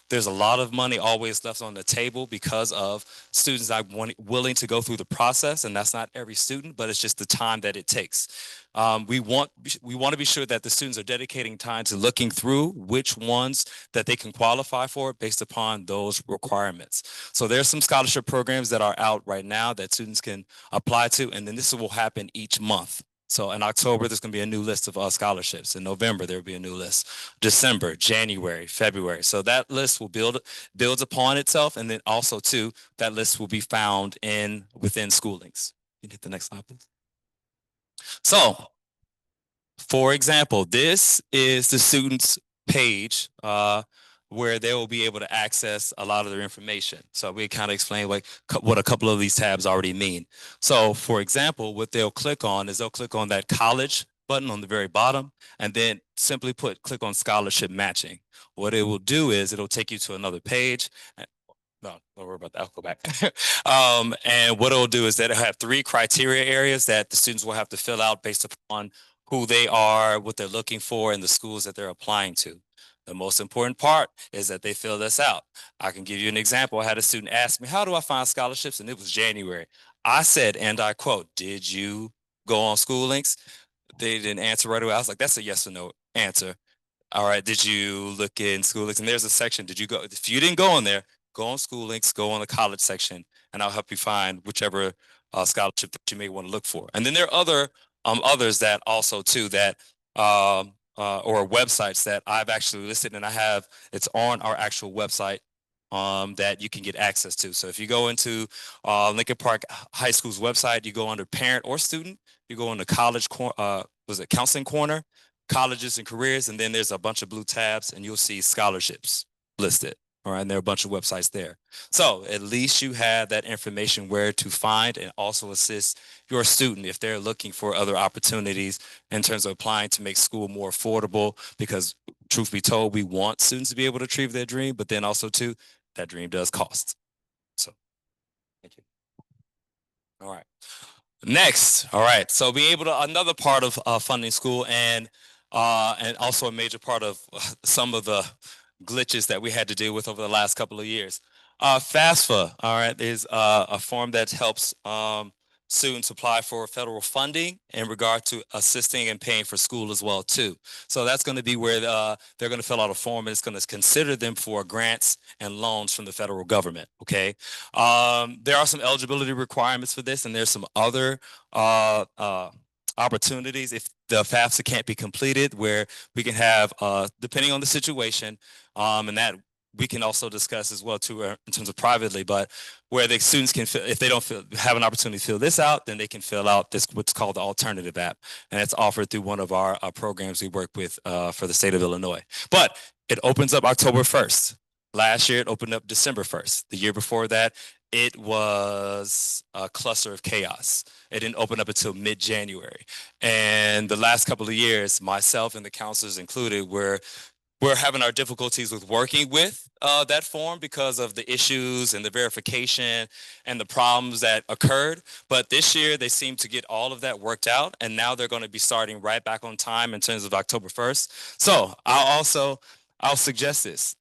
There's a lot of money always left on the table because of students not willing to go through the process, and that's not every student, but it's just the time that it takes. We want to be sure that the students are dedicating time to looking through which ones that they can qualify for based upon those requirements. So there's some scholarship programs that are out right now that students can apply to, and then this will happen each month. So in October, there's going to be a new list of scholarships. In November, there will be a new list. December, January, February. So that list will builds upon itself, and then also too, that list will be found within schoolings. You can hit the next slide, please. So, for example, this is the students' page where they will be able to access a lot of their information. So we kind of explain like what a couple of these tabs already mean. So for example, what they'll click on is they'll click on that college button on the very bottom and then simply click on scholarship matching. What it will do is it'll take you to another page. No, don't worry about that. I'll go back. And what it'll do is that it'll have 3 criteria areas that the students will have to fill out based upon who they are, what they're looking for, and the schools that they're applying to. The most important part is that they fill this out. I can give you an example. I had a student ask me, how do I find scholarships? And it was January. I said, and I quote, did you go on school links? They didn't answer right away. I was like, that's a yes or no answer. All right, did you look in school links? And there's a section, did you go? If you didn't go on there, go on school links, go on the college section, and I'll help you find whichever scholarship that you may want to look for. And then there are others that also too that or websites that I've actually listed, and it's on our actual website that you can get access to. So if you go into Lincoln Park High School's website, you go under parent or student, you go into college, counseling corner, colleges and careers, and then there's a bunch of blue tabs and you'll see scholarships listed. All right, and there are a bunch of websites there. So at least you have that information where to find and also assist your student if they're looking for other opportunities in terms of applying to make school more affordable, because truth be told, we want students to be able to achieve their dream, but then also too, that dream does cost. So thank you. All right. Next, all right. So being able to another part of funding school and also a major part of some of the glitches that we had to deal with over the last couple of years. FAFSA, all right, is a form that helps students apply for federal funding in regard to assisting and paying for school as well too. So that's going to be where they're going to fill out a form and it's going to consider them for grants and loans from the federal government. Okay, there are some eligibility requirements for this, and there's some other opportunities if the FAFSA can't be completed, where we can have, depending on the situation, and that we can also discuss as well too in terms of privately, but where the students can fill, if they don't have an opportunity to fill this out, then they can fill out this what's called the alternative app, and it's offered through one of our programs we work with for the state of Illinois. But it opens up October 1st. Last year it opened up December 1st. The year before that it was a cluster of chaos. It didn't open up until mid-January. And the last couple of years, myself and the counselors included, we're having our difficulties with working with that form because of the issues and the verification and the problems that occurred. But this year, they seem to get all of that worked out. And now they're going to be starting right back on time in terms of October 1st. So I'll also I'll suggest this.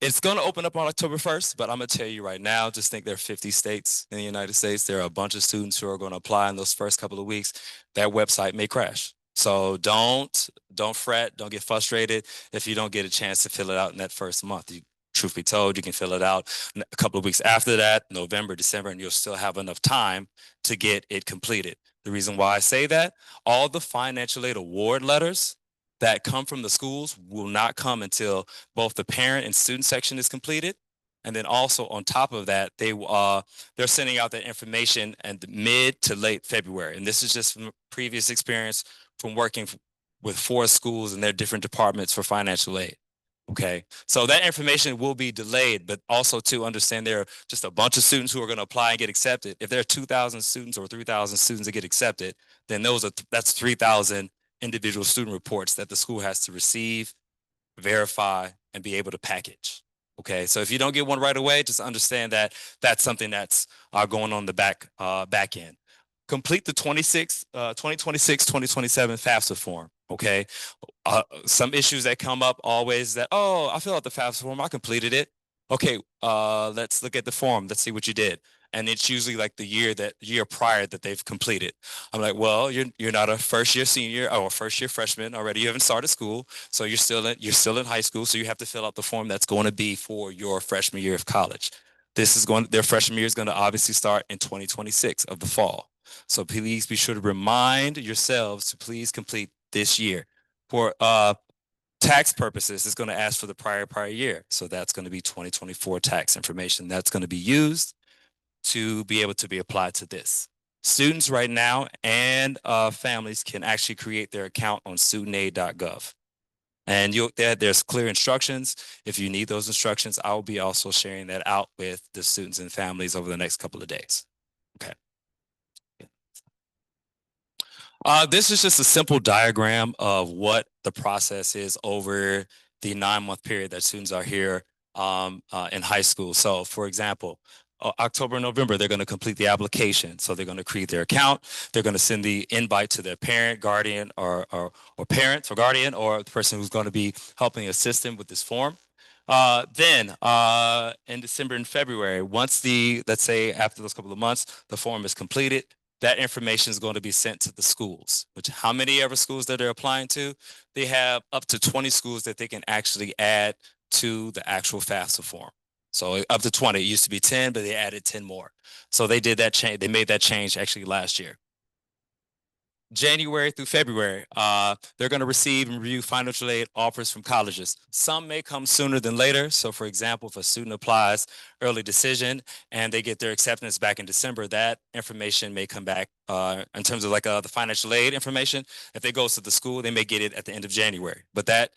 It's going to open up on October 1st, but I'm going to tell you right now, just think there are 50 states in the United States. There are a bunch of students who are going to apply in those first couple of weeks. That website may crash. So don't fret, don't get frustrated if you don't get a chance to fill it out in that first month. Truth be told, you can fill it out a couple of weeks after that, November, December, and you'll still have enough time to get it completed. The reason why I say that, all the financial aid award letters that come from the schools will not come until both the parent and student section is completed. And then also on top of that, they're sending out that information in mid to late February. And this is just from previous experience from working with 4 schools and their different departments for financial aid. Okay, so that information will be delayed, but also to understand there are just a bunch of students who are going to apply and get accepted. If there are 2,000 students or 3,000 students that get accepted, then that's 3,000 individual student reports that the school has to receive, verify, and be able to package. Okay, so if you don't get one right away, just understand that that's something that's going on the back end. Complete the 2026, 2027 FAFSA form. Okay, some issues that come up always that, oh, I filled out the FAFSA form, I completed it. Okay, let's look at the form. Let's see what you did. And it's usually like the year prior that they've completed. I'm like, well, you're not a first year senior or a first year freshman already. You haven't started school, so you're still in high school. So you have to fill out the form that's going to be for your freshman year of college. Their freshman year is going to obviously start in 2026 of the fall. So please be sure to remind yourselves to please complete this year. For tax purposes, it's going to ask for the prior year. So that's going to be 2024 tax information. That's going to be used to be able to be applied to this. Students right now and families can actually create their account on studentaid.gov. And there's clear instructions. If you need those instructions, I will be also sharing that out with the students and families over the next couple of days. Okay. This is just a simple diagram of what the process is over the 9-month period that students are here in high school. So for example, October and November, they're going to complete the application. So they're going to create their account. They're going to send the invite to their parent, guardian, or parents or guardian, or the person who's going to be helping assist them with this form. Then in December and February, once let's say after those couple of months, the form is completed, that information is going to be sent to the schools, which how many ever schools that they're applying to, they have up to 20 schools that they can actually add to the actual FAFSA form. So up to 20, it used to be 10, but they added 10 more. So they did that change. They made that change actually last year. January through February, they're going to receive and review financial aid offers from colleges. Some may come sooner than later. So for example, if a student applies early decision and they get their acceptance back in December, that information may come back in terms of like the financial aid information. If it goes to the school, they may get it at the end of January. But that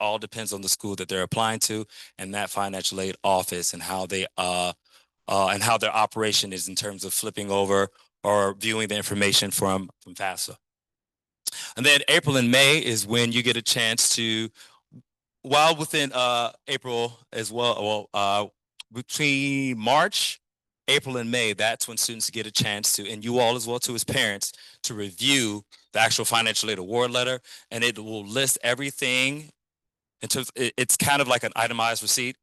all depends on the school that they're applying to and that financial aid office and how they and how their operation is in terms of flipping over or viewing the information from FAFSA. And then April and May is when you get a chance to, while within April as well, between March, April and May, that's when students get a chance to, and you all as well too as parents, to review the actual financial aid award letter, and it will list everything in terms, it's kind of like an itemized receipt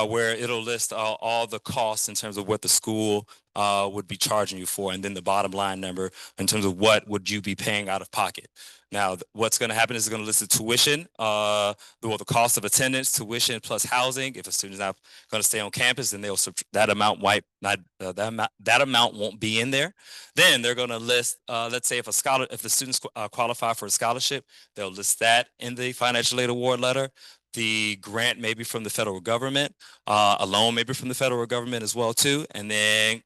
where it'll list all the costs in terms of what the school would be charging you for, and then the bottom line number in terms of what would you be paying out of pocket. Now, what's going to happen is it's going to list the tuition, the cost of attendance, tuition plus housing. If a student's not going to stay on campus, then they'll that amount that amount won't be in there. Then they're going to list, let's say if the students qualify for a scholarship, they'll list that in the financial aid award letter. The grant maybe from the federal government, a loan maybe from the federal government as well too, and then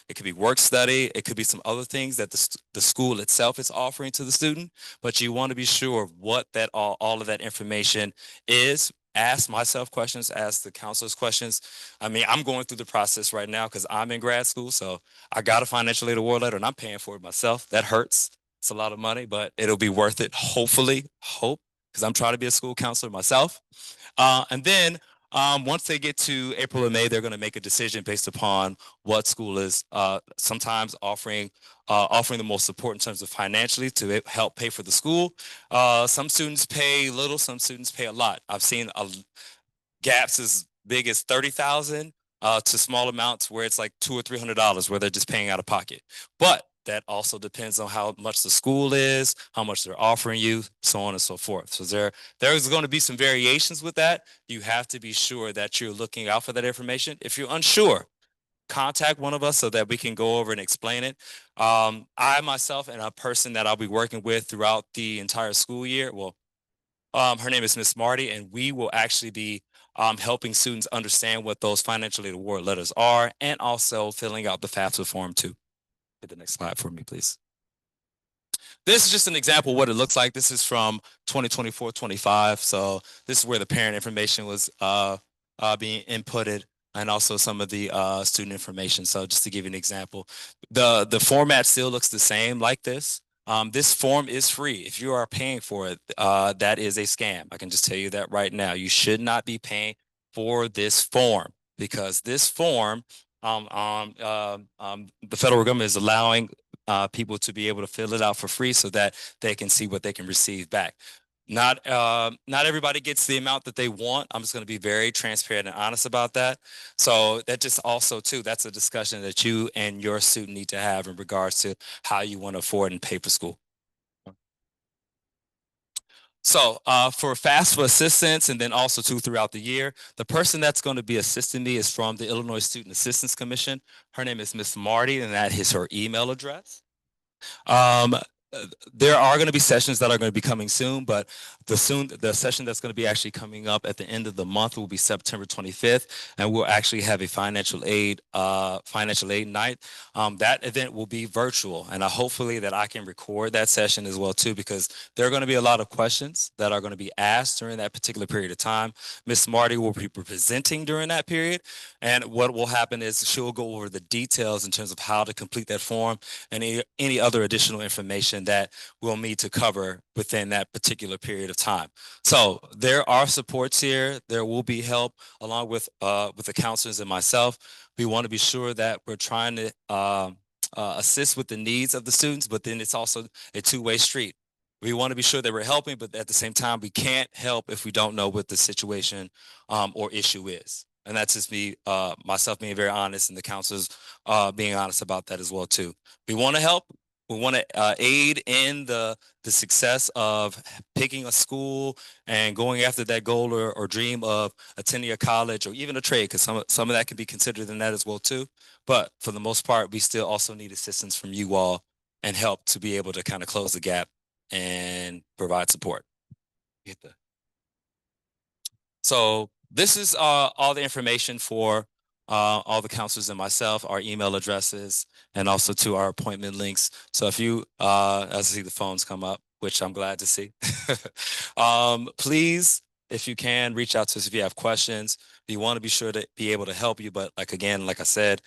it could be work study, it could be some other things that the school itself is offering to the student, but you want to be sure of what that all of that information is. Ask myself questions, ask the counselors questions. I mean, I'm going through the process right now because I'm in grad school, so I got a financial aid award letter and I'm paying for it myself. That hurts. It's a lot of money, but it'll be worth it. Hopefully, because I'm trying to be a school counselor myself. And then Once they get to April or May, they're going to make a decision based upon what school is sometimes offering the most support in terms of financially to help pay for the school. Some students pay little, some students pay a lot. I've seen gaps as big as 30,000 to small amounts where it's like $200 or $300 where they're just paying out of pocket. But that also depends on how much the school is, how much they're offering you, so on and so forth. So there's going to be some variations with that. You have to be sure that you're looking out for that information. If you're unsure, contact one of us so that we can go over and explain it. I myself and a person that I'll be working with throughout the entire school year, well, her name is Miss Marty, and we will actually be helping students understand what those financial aid award letters are and also filling out the FAFSA form too. Hit the next slide for me, please. This is just an example of what it looks like. This is from 2024-25. So this is where the parent information was being inputted and also some of the student information. So just to give you an example, the format still looks the same like this. This form is free. If you are paying for it, that is a scam. I can just tell you that right now. You should not be paying for this form because this form, the federal government is allowing people to be able to fill it out for free so that they can see what they can receive back. Not everybody gets the amount that they want. I'm just going to be very transparent and honest about that. So that just also too, that's a discussion that you and your student need to have in regards to how you want to afford and pay for school. So for FAFSA assistance and then also too throughout the year, the person that's going to be assisting me is from the Illinois Student Assistance Commission. Her name is Miss Marty, and that is her email address. Um, there are going to be sessions that are going to be coming soon, but the session that's going to be actually coming up at the end of the month will be September 25th, and we'll actually have a financial aid night. That event will be virtual, and hopefully that I can record that session as well too, because there are going to be a lot of questions that are going to be asked during that particular period of time. Miss Marty will be presenting during that period, and what will happen is she'll go over the details in terms of how to complete that form and any other additional information that we'll need to cover within that particular period of time. So there are supports here. There will be help along with the counselors and myself. We want to be sure that we're trying to assist with the needs of the students, but then it's also a two-way street. We want to be sure that we're helping, but at the same time, we can't help if we don't know what the situation or issue is. And that's just me, myself being very honest, and the counselors being honest about that as well too. We want to help. We want to aid in the success of picking a school and going after that goal or dream of attending a college or even a trade, because some of that can be considered in that as well too. But for the most part, we still also need assistance from you all and help to be able to kind of close the gap and provide support. So this is all the information for all the counselors and myself, our email addresses, and also to our appointment links. So if you, as I see the phones come up, which I'm glad to see, please, if you can, reach out to us if you have questions. We want to be sure to be able to help you, but like I said,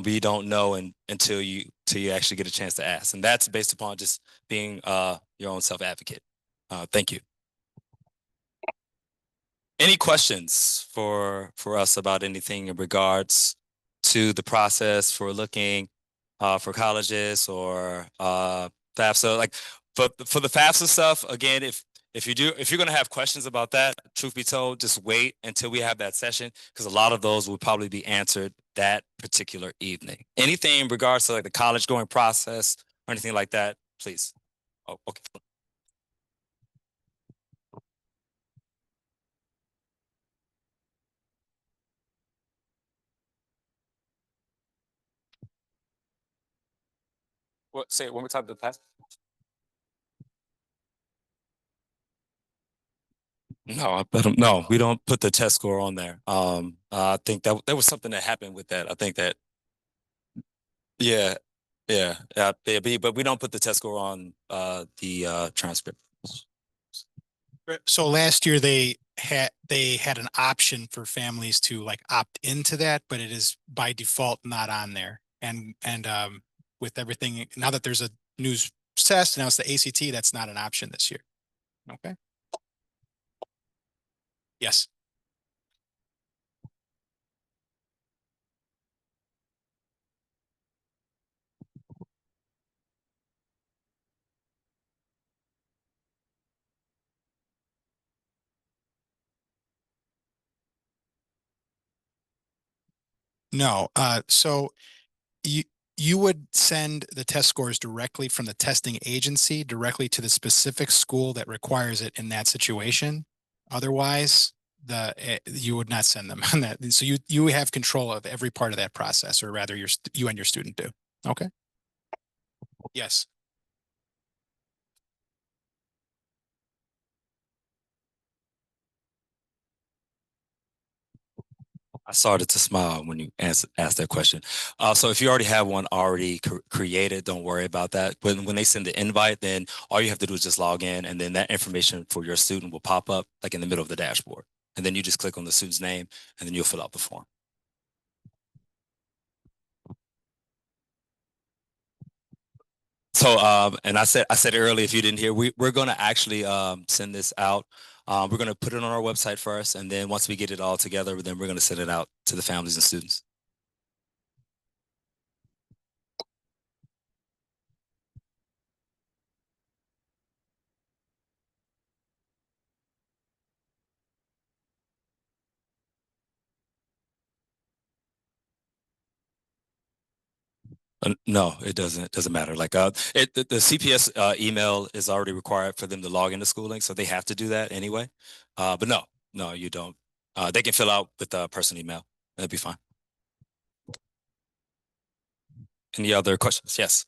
we don't know until you actually get a chance to ask, and that's based upon just being your own self-advocate. Thank you. Any questions for us about anything in regards to the process for looking for colleges or FAFSA? Like for the FAFSA stuff, again, if you're going to have questions about that, truth be told, just wait until we have that session, because a lot of those will probably be answered that particular evening. Anything in regards to like the college going process or anything like that, please. Oh, okay. What? Say it one more time. The past. No, no, we don't put the test score on there. I think that there was something that happened with that. I think that, yeah, but we don't put the test score on the transcript. So last year they had an option for families to like opt into that, but it is by default not on there. And with everything now that there's a new test, now it's the ACT, that's not an option this year. Okay. Yes. No, so you you would send the test scores directly from the testing agency directly to the specific school that requires it in that situation. Otherwise, you would not send them on that. So you have control of every part of that process, or rather, you and your student do. Okay. Yes. I started to smile when you asked that question. So if you already have one already created, don't worry about that. When they send the invite, then all you have to do is just log in, and then that information for your student will pop up like in the middle of the dashboard. And then you just click on the student's name, and then you'll fill out the form. So, and I said earlier, if you didn't hear, we're going to actually send this out. We're going to put it on our website first, and then once we get it all together, then we're going to send it out to the families and students. No, it doesn't. It doesn't matter. Like the CPS email is already required for them to log into schooling, so they have to do that anyway. But no, no, you don't. They can fill out with the personal email. That'd be fine. Any other questions? Yes.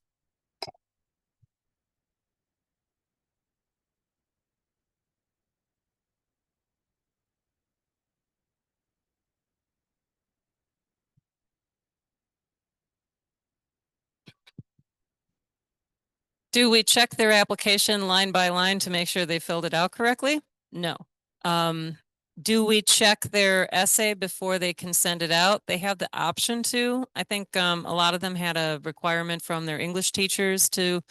Do we check their application line by line to make sure they filled it out correctly? No. Do we check their essay before they can send it out? They have the option to. I think a lot of them had a requirement from their English teachers to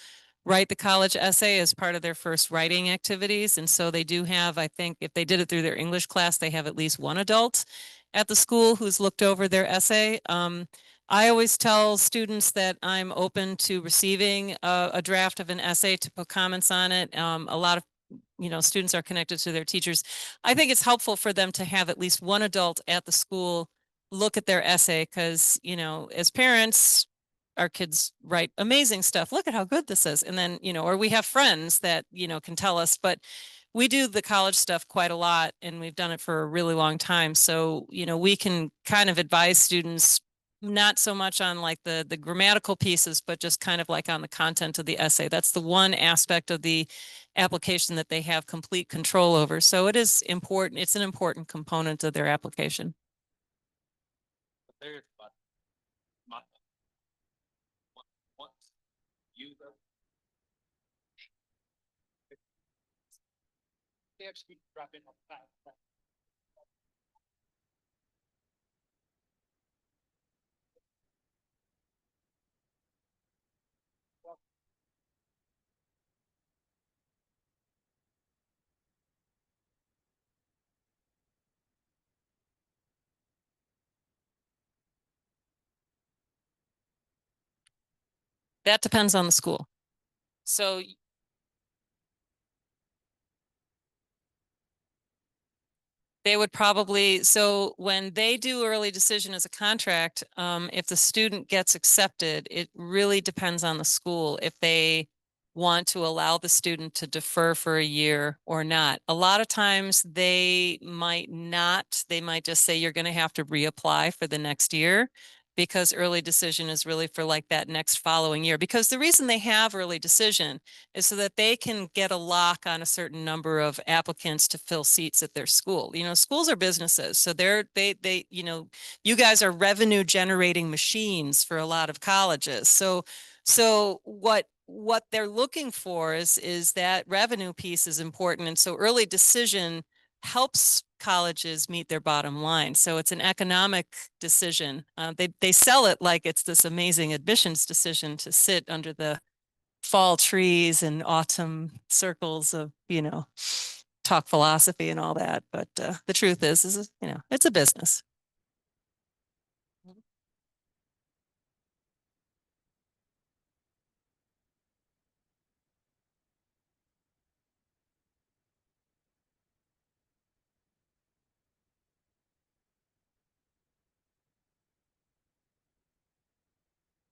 write the college essay as part of their first writing activities. And so they do have, I think, if they did it through their English class, they have at least one adult at the school who's looked over their essay. I always tell students that I'm open to receiving a draft of an essay to put comments on it. A lot of students are connected to their teachers. I think it's helpful for them to have at least one adult at the school look at their essay because, as parents, our kids write amazing stuff. Look at how good this is. And then, or we have friends that, can tell us, but we do the college stuff quite a lot and we've done it for a really long time. So, we can kind of advise students not so much on like the grammatical pieces, but just kind of like on the content of the essay. That's the one aspect of the application that they have complete control over. So it is important. It's an important component of their application. That depends on the school. So they would probably, so when they do early decision as a contract, if the student gets accepted, it really depends on the school if they want to allow the student to defer for a year or not. A lot of times they might not, they might just say you're going to have to reapply for the next year because early decision is really for like that next following year. Because the reason they have early decision is so that they can get a lock on a certain number of applicants to fill seats at their school. Schools are businesses, so you guys are revenue generating machines for a lot of colleges. So what they're looking for is that revenue piece is important, and so early decision helps colleges meet their bottom line. So it's an economic decision. They sell it like it's this amazing admissions decision to sit under the fall trees and autumn circles of, talk philosophy and all that. But the truth is, it's a business.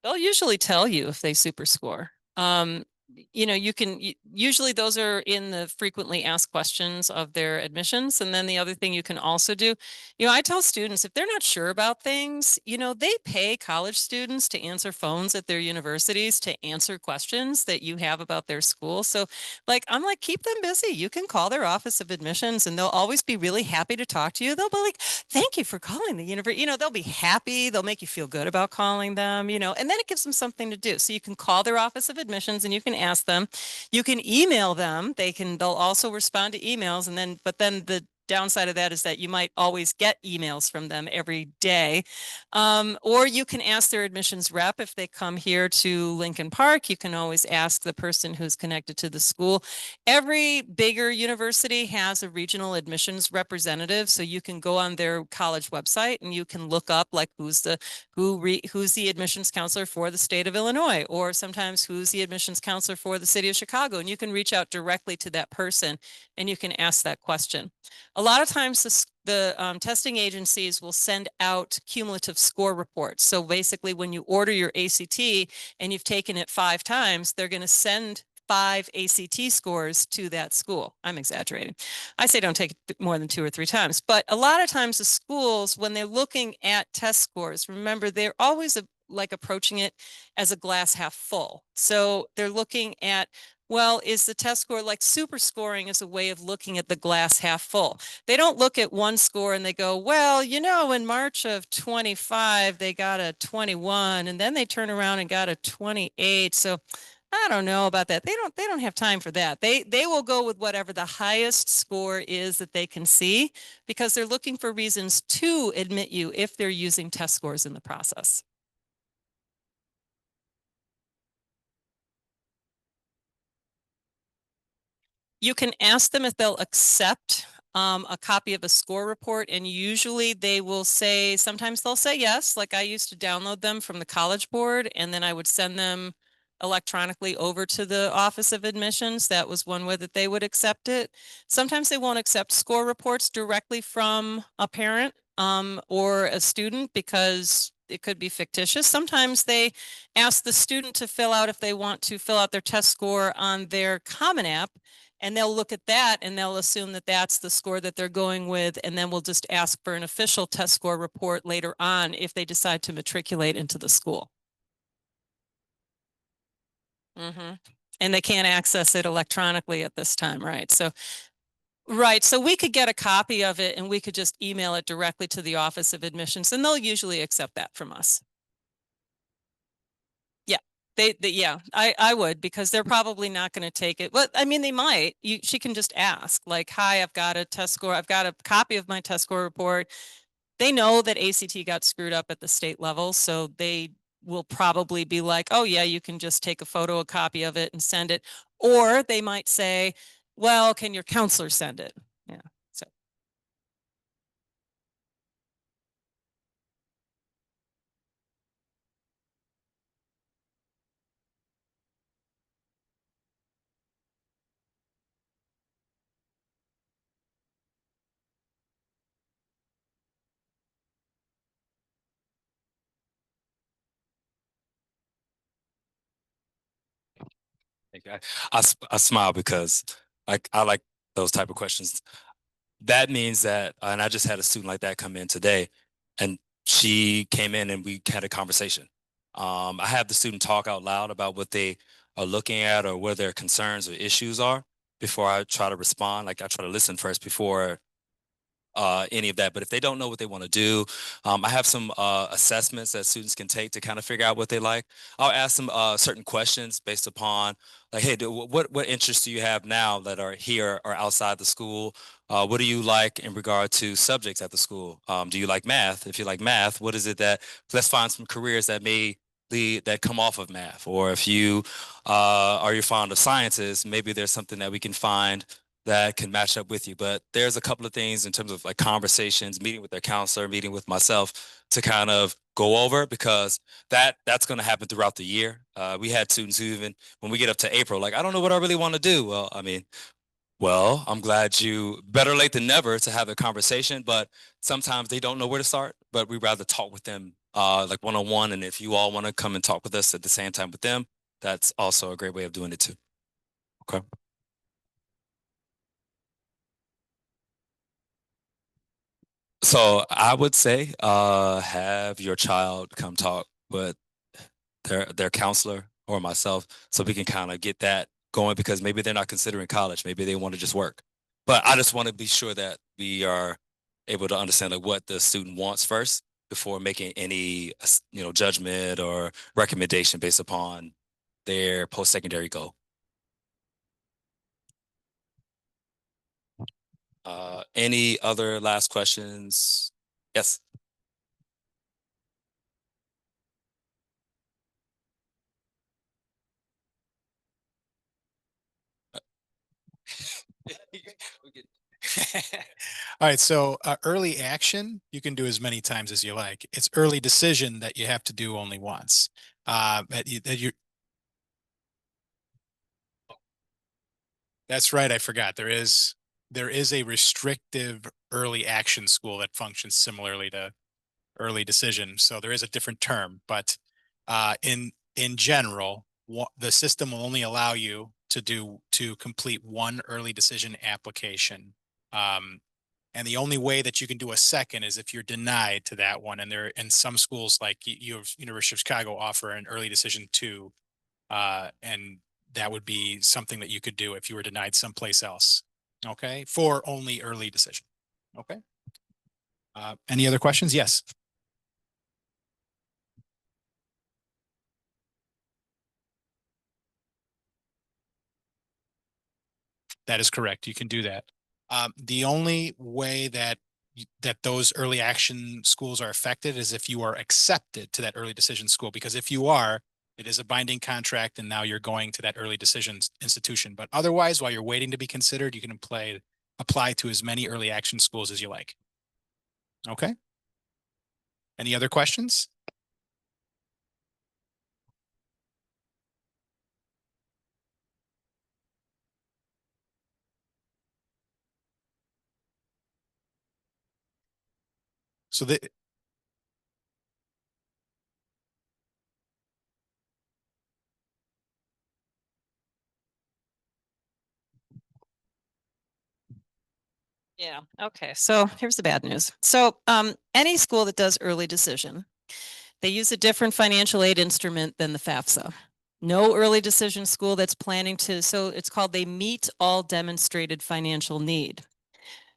They'll usually tell you if they super score. You can usually those are in the frequently asked questions of their admissions. And then the other thing you can also do, I tell students if they're not sure about things, they pay college students to answer phones at their universities to answer questions that you have about their school. So I'm like, keep them busy. You can call their office of admissions and they'll always be really happy to talk to you. They'll be like, thank you for calling the university. They'll be happy. They'll make you feel good about calling them, and then it gives them something to do. So you can call their office of admissions and you can ask them. You can email them. They'll also respond to emails. But then the downside of that is that you might always get emails from them every day. Or you can ask their admissions rep if they come here to Lincoln Park. You can always ask the person who's connected to the school. Every bigger university has a regional admissions representative, so you can go on their college website and you can look up like who's the admissions counselor for the state of Illinois, or sometimes who's the admissions counselor for the city of Chicago, and you can reach out directly to that person and you can ask that question. A lot of times the testing agencies will send out cumulative score reports. So basically when you order your ACT and you've taken it 5 times, they're going to send 5 ACT scores to that school. I'm exaggerating. I say don't take it more than 2 or 3 times, but a lot of times the schools, when they're looking at test scores, remember they're always approaching it as a glass half full. So they're looking at, well, is the test score like super scoring is a way of looking at the glass half full. They don't look at one score and they go, well, in March of 25, they got a 21 and then they turn around and got a 28. So I don't know about that. They don't have time for that. They will go with whatever the highest score is that they can see because they're looking for reasons to admit you if they're using test scores in the process. You can ask them if they'll accept a copy of a score report, and usually they will say, sometimes they'll say yes. Like I used to download them from the College Board and then I would send them electronically over to the Office of Admissions. That was one way that they would accept it. Sometimes they won't accept score reports directly from a parent or a student because it could be fictitious. Sometimes they ask the student to fill out if they want to fill out their test score on their Common App, and they'll look at that and they'll assume that that's the score that they're going with. And then we'll just ask for an official test score report later on if they decide to matriculate into the school. And they can't access it electronically at this time, right? So we could get a copy of it and we could just email it directly to the Office of Admissions, and they'll usually accept that from us. Yeah, yeah, I would, because they're probably not going to take it. Well, I mean, they might. She can just ask, like, hi, I've got a test score. I've got a copy of my test score report. They know that ACT got screwed up at the state level, so they will probably be like, oh yeah, you can just take a photo, a copy of it and send it. Or they might say, well, can your counselor send it? Yeah. So I smile because I like those type of questions. That means that, and I just had a student like that come in today, and she came in and we had a conversation. I have the student talk out loud about what they are looking at or where their concerns or issues are before I try to respond. Like I try to listen first before any of that. But if they don't know what they want to do, I have some assessments that students can take to kind of figure out what they like. I'll ask them certain questions based upon like, hey, what interests do you have now that are here or outside the school? What do you like in regard to subjects at the school? Do you like math? If you like math, what is it that, let's find some careers that may that come off of math. Or if you are you fond of sciences, maybe there's something that we can find that can match up with you. But there's a couple of things in terms of like conversations, meeting with their counselor, meeting with myself to kind of go over, because that's going to happen throughout the year. We had students who even when we get up to April, like, I don't know what I really want to do. Well, I mean, well, I'm glad you, better late than never to have a conversation, but sometimes they don't know where to start, but we rather talk with them like one-on-one. And if you all want to come and talk with us at the same time with them, that's also a great way of doing it too. Okay. So I would say have your child come talk with their counselor or myself so we can kind of get that going because maybe they're not considering college. Maybe they want to just work. But I just want to be sure that we are able to understand like what the student wants first before making any judgment or recommendation based upon their post-secondary goal. Any other last questions? Yes. All right, so early action, you can do as many times as you like. It's early decision that you have to do only once. That's right, I forgot. There is a restrictive early action school that functions similarly to early decision. So there is a different term, but in general, the system will only allow you to complete one early decision application. And the only way that you can do a second is if you're denied to that one. And there, in some schools like University of Chicago offer an early decision too, and that would be something that you could do if you were denied someplace else. Okay, for only early decision. Okay. Any other questions? Yes. That is correct. You can do that. The only way that those early action schools are affected is if you are accepted to that early decision school, because if you are, it is a binding contract and now you're going to that early decisions institution. But otherwise, while you're waiting to be considered, you can apply to as many early action schools as you like. Okay. Any other questions? So the, Yeah. Okay. So here's the bad news. So any school that does early decision, they use a different financial aid instrument than the FAFSA. No early decision school that's planning to, so it's called they meet all demonstrated financial need.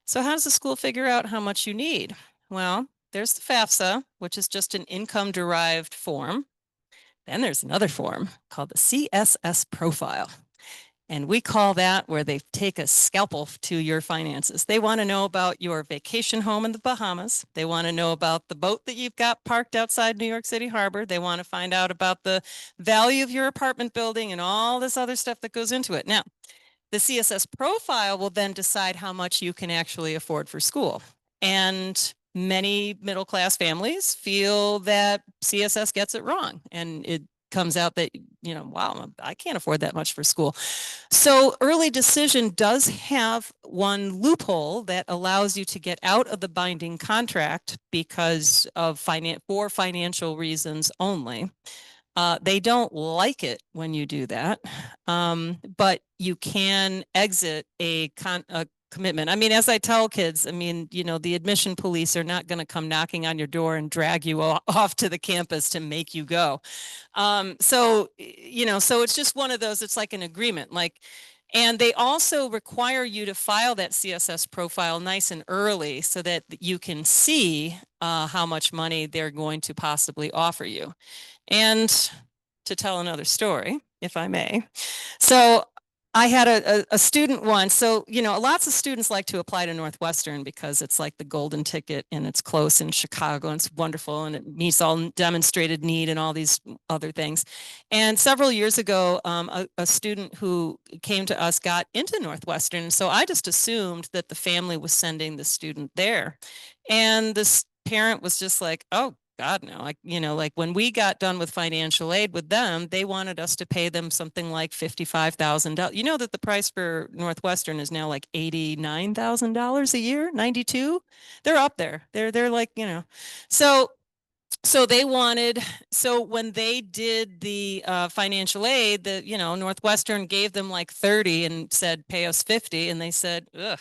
So how does the school figure out how much you need? Well, there's the FAFSA, which is just an income derived form. Then there's another form called the CSS profile. And we call that where they take a scalpel to your finances. They want to know about your vacation home in the Bahamas. They want to know about the boat that you've got parked outside New York City Harbor. They want to find out about the value of your apartment building and all this other stuff that goes into it. Now, the CSS profile will then decide how much you can actually afford for school. And many middle-class families feel that CSS gets it wrong. And it comes out that, wow, I can't afford that much for school. So early decision does have one loophole that allows you to get out of the binding contract because of for financial reasons only. They don't like it when you do that, but you can exit a commitment. I mean, as I tell kids, I mean, the admission police are not going to come knocking on your door and drag you off to the campus to make you go. So it's just one of those, it's like an agreement, and they also require you to file that CSS profile nice and early so that you can see how much money they're going to possibly offer you. And to tell another story, if I may. So I had a student once. So, lots of students like to apply to Northwestern because it's like the golden ticket and it's close in Chicago and it's wonderful and it meets all demonstrated need and all these other things. And several years ago, a student who came to us got into Northwestern. So I just assumed that the family was sending the student there. And this parent was just like, oh, God, no. Like when we got done with financial aid with them, they wanted us to pay them something like $55,000. You know that the price for Northwestern is now like $89,000 a year, 92. They're up there. They're like, so So they wanted, so when they did the financial aid, Northwestern gave them like 30 and said, pay us 50. And they said, ugh,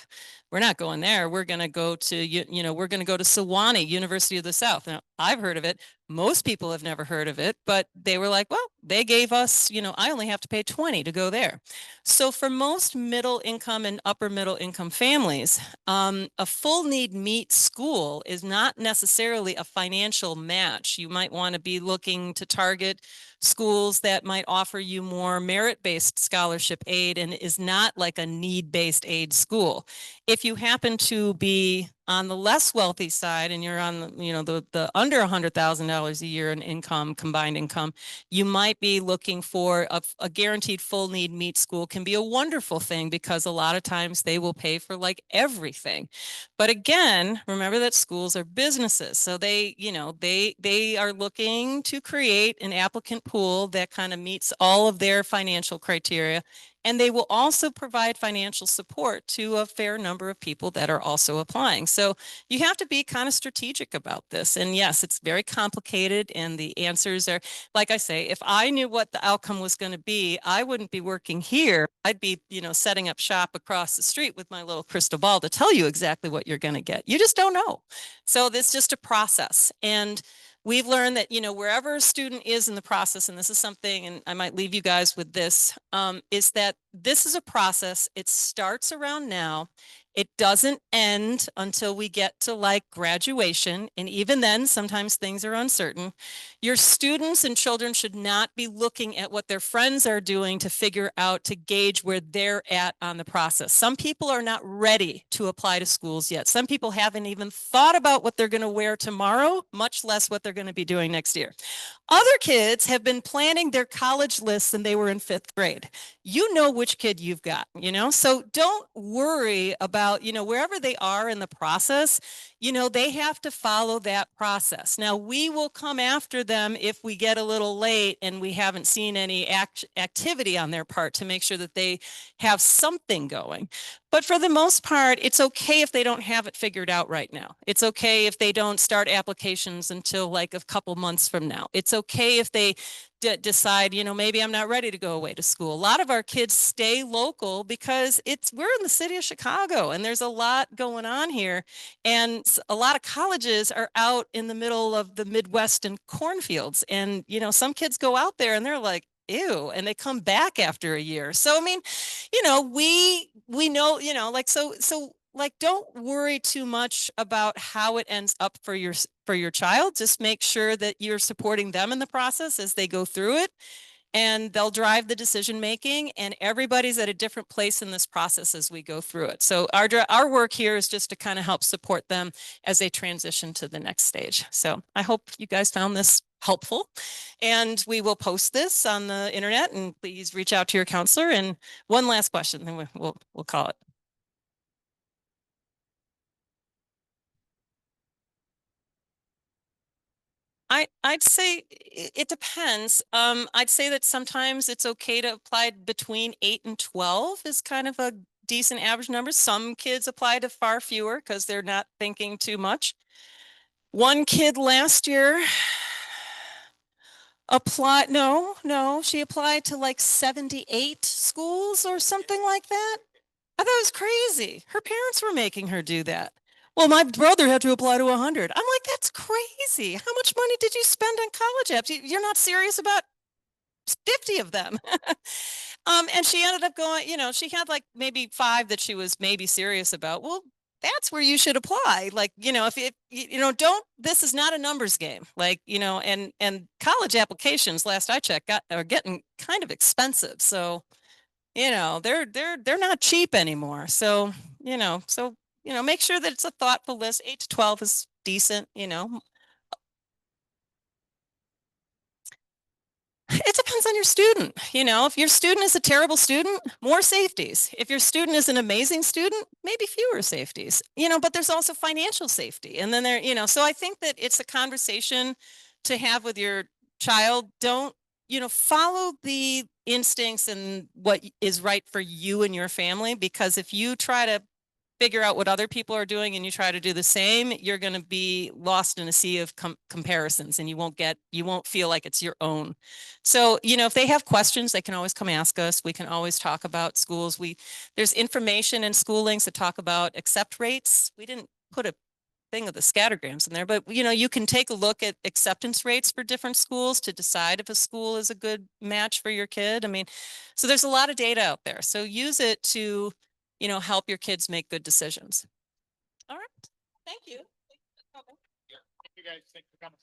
we're not going there. We're going to go to, we're going to go to Sewanee, University of the South. Now, I've heard of it. Most people have never heard of it, but they were like, well, they gave us, I only have to pay 20 to go there. So for most middle income and upper middle income families, a full need meet school is not necessarily a financial match. You might want to be looking to target schools that might offer you more merit-based scholarship aid and is not like a need-based aid school. If you happen to be on the less wealthy side and you're on the under $100,000 a year in income, combined income, you might be looking for a guaranteed full need meet school. Can be a wonderful thing because a lot of times they will pay for like everything. But again, remember that schools are businesses. So they are looking to create an applicant pool that kind of meets all of their financial criteria. And they will also provide financial support to a fair number of people that are also applying. So you have to be kind of strategic about this. And yes, it's very complicated. And the answers are, like I say, if I knew what the outcome was going to be, I wouldn't be working here. I'd be, setting up shop across the street with my little crystal ball to tell you exactly what you're going to get. You just don't know. So this is just a process. And we've learned that, wherever a student is in the process, and this is something, and I might leave you guys with this, is that this is a process. It starts around now. It doesn't end until we get to like graduation. And even then, sometimes things are uncertain. Your students and children should not be looking at what their friends are doing to figure out, to gauge where they're at on the process. Some people are not ready to apply to schools yet. Some people haven't even thought about what they're going to wear tomorrow, much less what they're going to be doing next year. Other kids have been planning their college lists and they were in 5th grade. You know which kid you've got, so don't worry about, wherever they are in the process, they have to follow that process. Now, we will come after them if we get a little late and we haven't seen any activity on their part to make sure that they have something going. But for the most part, it's okay if they don't have it figured out right now. It's okay if they don't start applications until like a couple months from now. It's okay if they decide, maybe I'm not ready to go away to school. A lot of our kids stay local because we're in the city of Chicago and there's a lot going on here. And a lot of colleges are out in the middle of the Midwest and cornfields. And, some kids go out there and they're like, ew, and they come back after a year. So, I mean, we know, like, don't worry too much about how it ends up for your child. Just make sure that you're supporting them in the process as they go through it, and they'll drive the decision making, and everybody's at a different place in this process as we go through it. So our work here is just to kind of help support them as they transition to the next stage. So I hope you guys found this helpful, and we will post this on the internet, and please reach out to your counselor. And one last question, then we'll call it. I'd say it depends. I'd say that sometimes it's okay to apply between 8 and 12 is kind of a decent average number. Some kids apply to far fewer because they're not thinking too much. One kid last year she applied to like 78 schools or something like that. I thought it was crazy. Her parents were making her do that. Well, my brother had to apply to 100. I'm like, that's crazy. How much money did you spend on college apps? You're not serious about 50 of them. And she ended up going, she had like maybe 5 that she was maybe serious about. Well, that's where you should apply. Like, if this is not a numbers game. Like, and college applications, last I checked, are getting kind of expensive. So, they're not cheap anymore. So, make sure that it's a thoughtful list. 8 to 12 is decent, It depends on your student. If your student is a terrible student, more safeties. If your student is an amazing student, maybe fewer safeties, but there's also financial safety. And then so I think that it's a conversation to have with your child. Don't, follow the instincts and what is right for you and your family, because if you try to figure out what other people are doing and you try to do the same, you're going to be lost in a sea of comparisons, and you won't feel like it's your own. So, if they have questions, they can always come ask us. We can always talk about schools. There's information in school links that talk about accept rates. We didn't put a thing of the scattergrams in there, but you can take a look at acceptance rates for different schools to decide if a school is a good match for your kid. I mean, so there's a lot of data out there. So use it to, help your kids make good decisions. All right. Thank you. You guys, thanks for coming.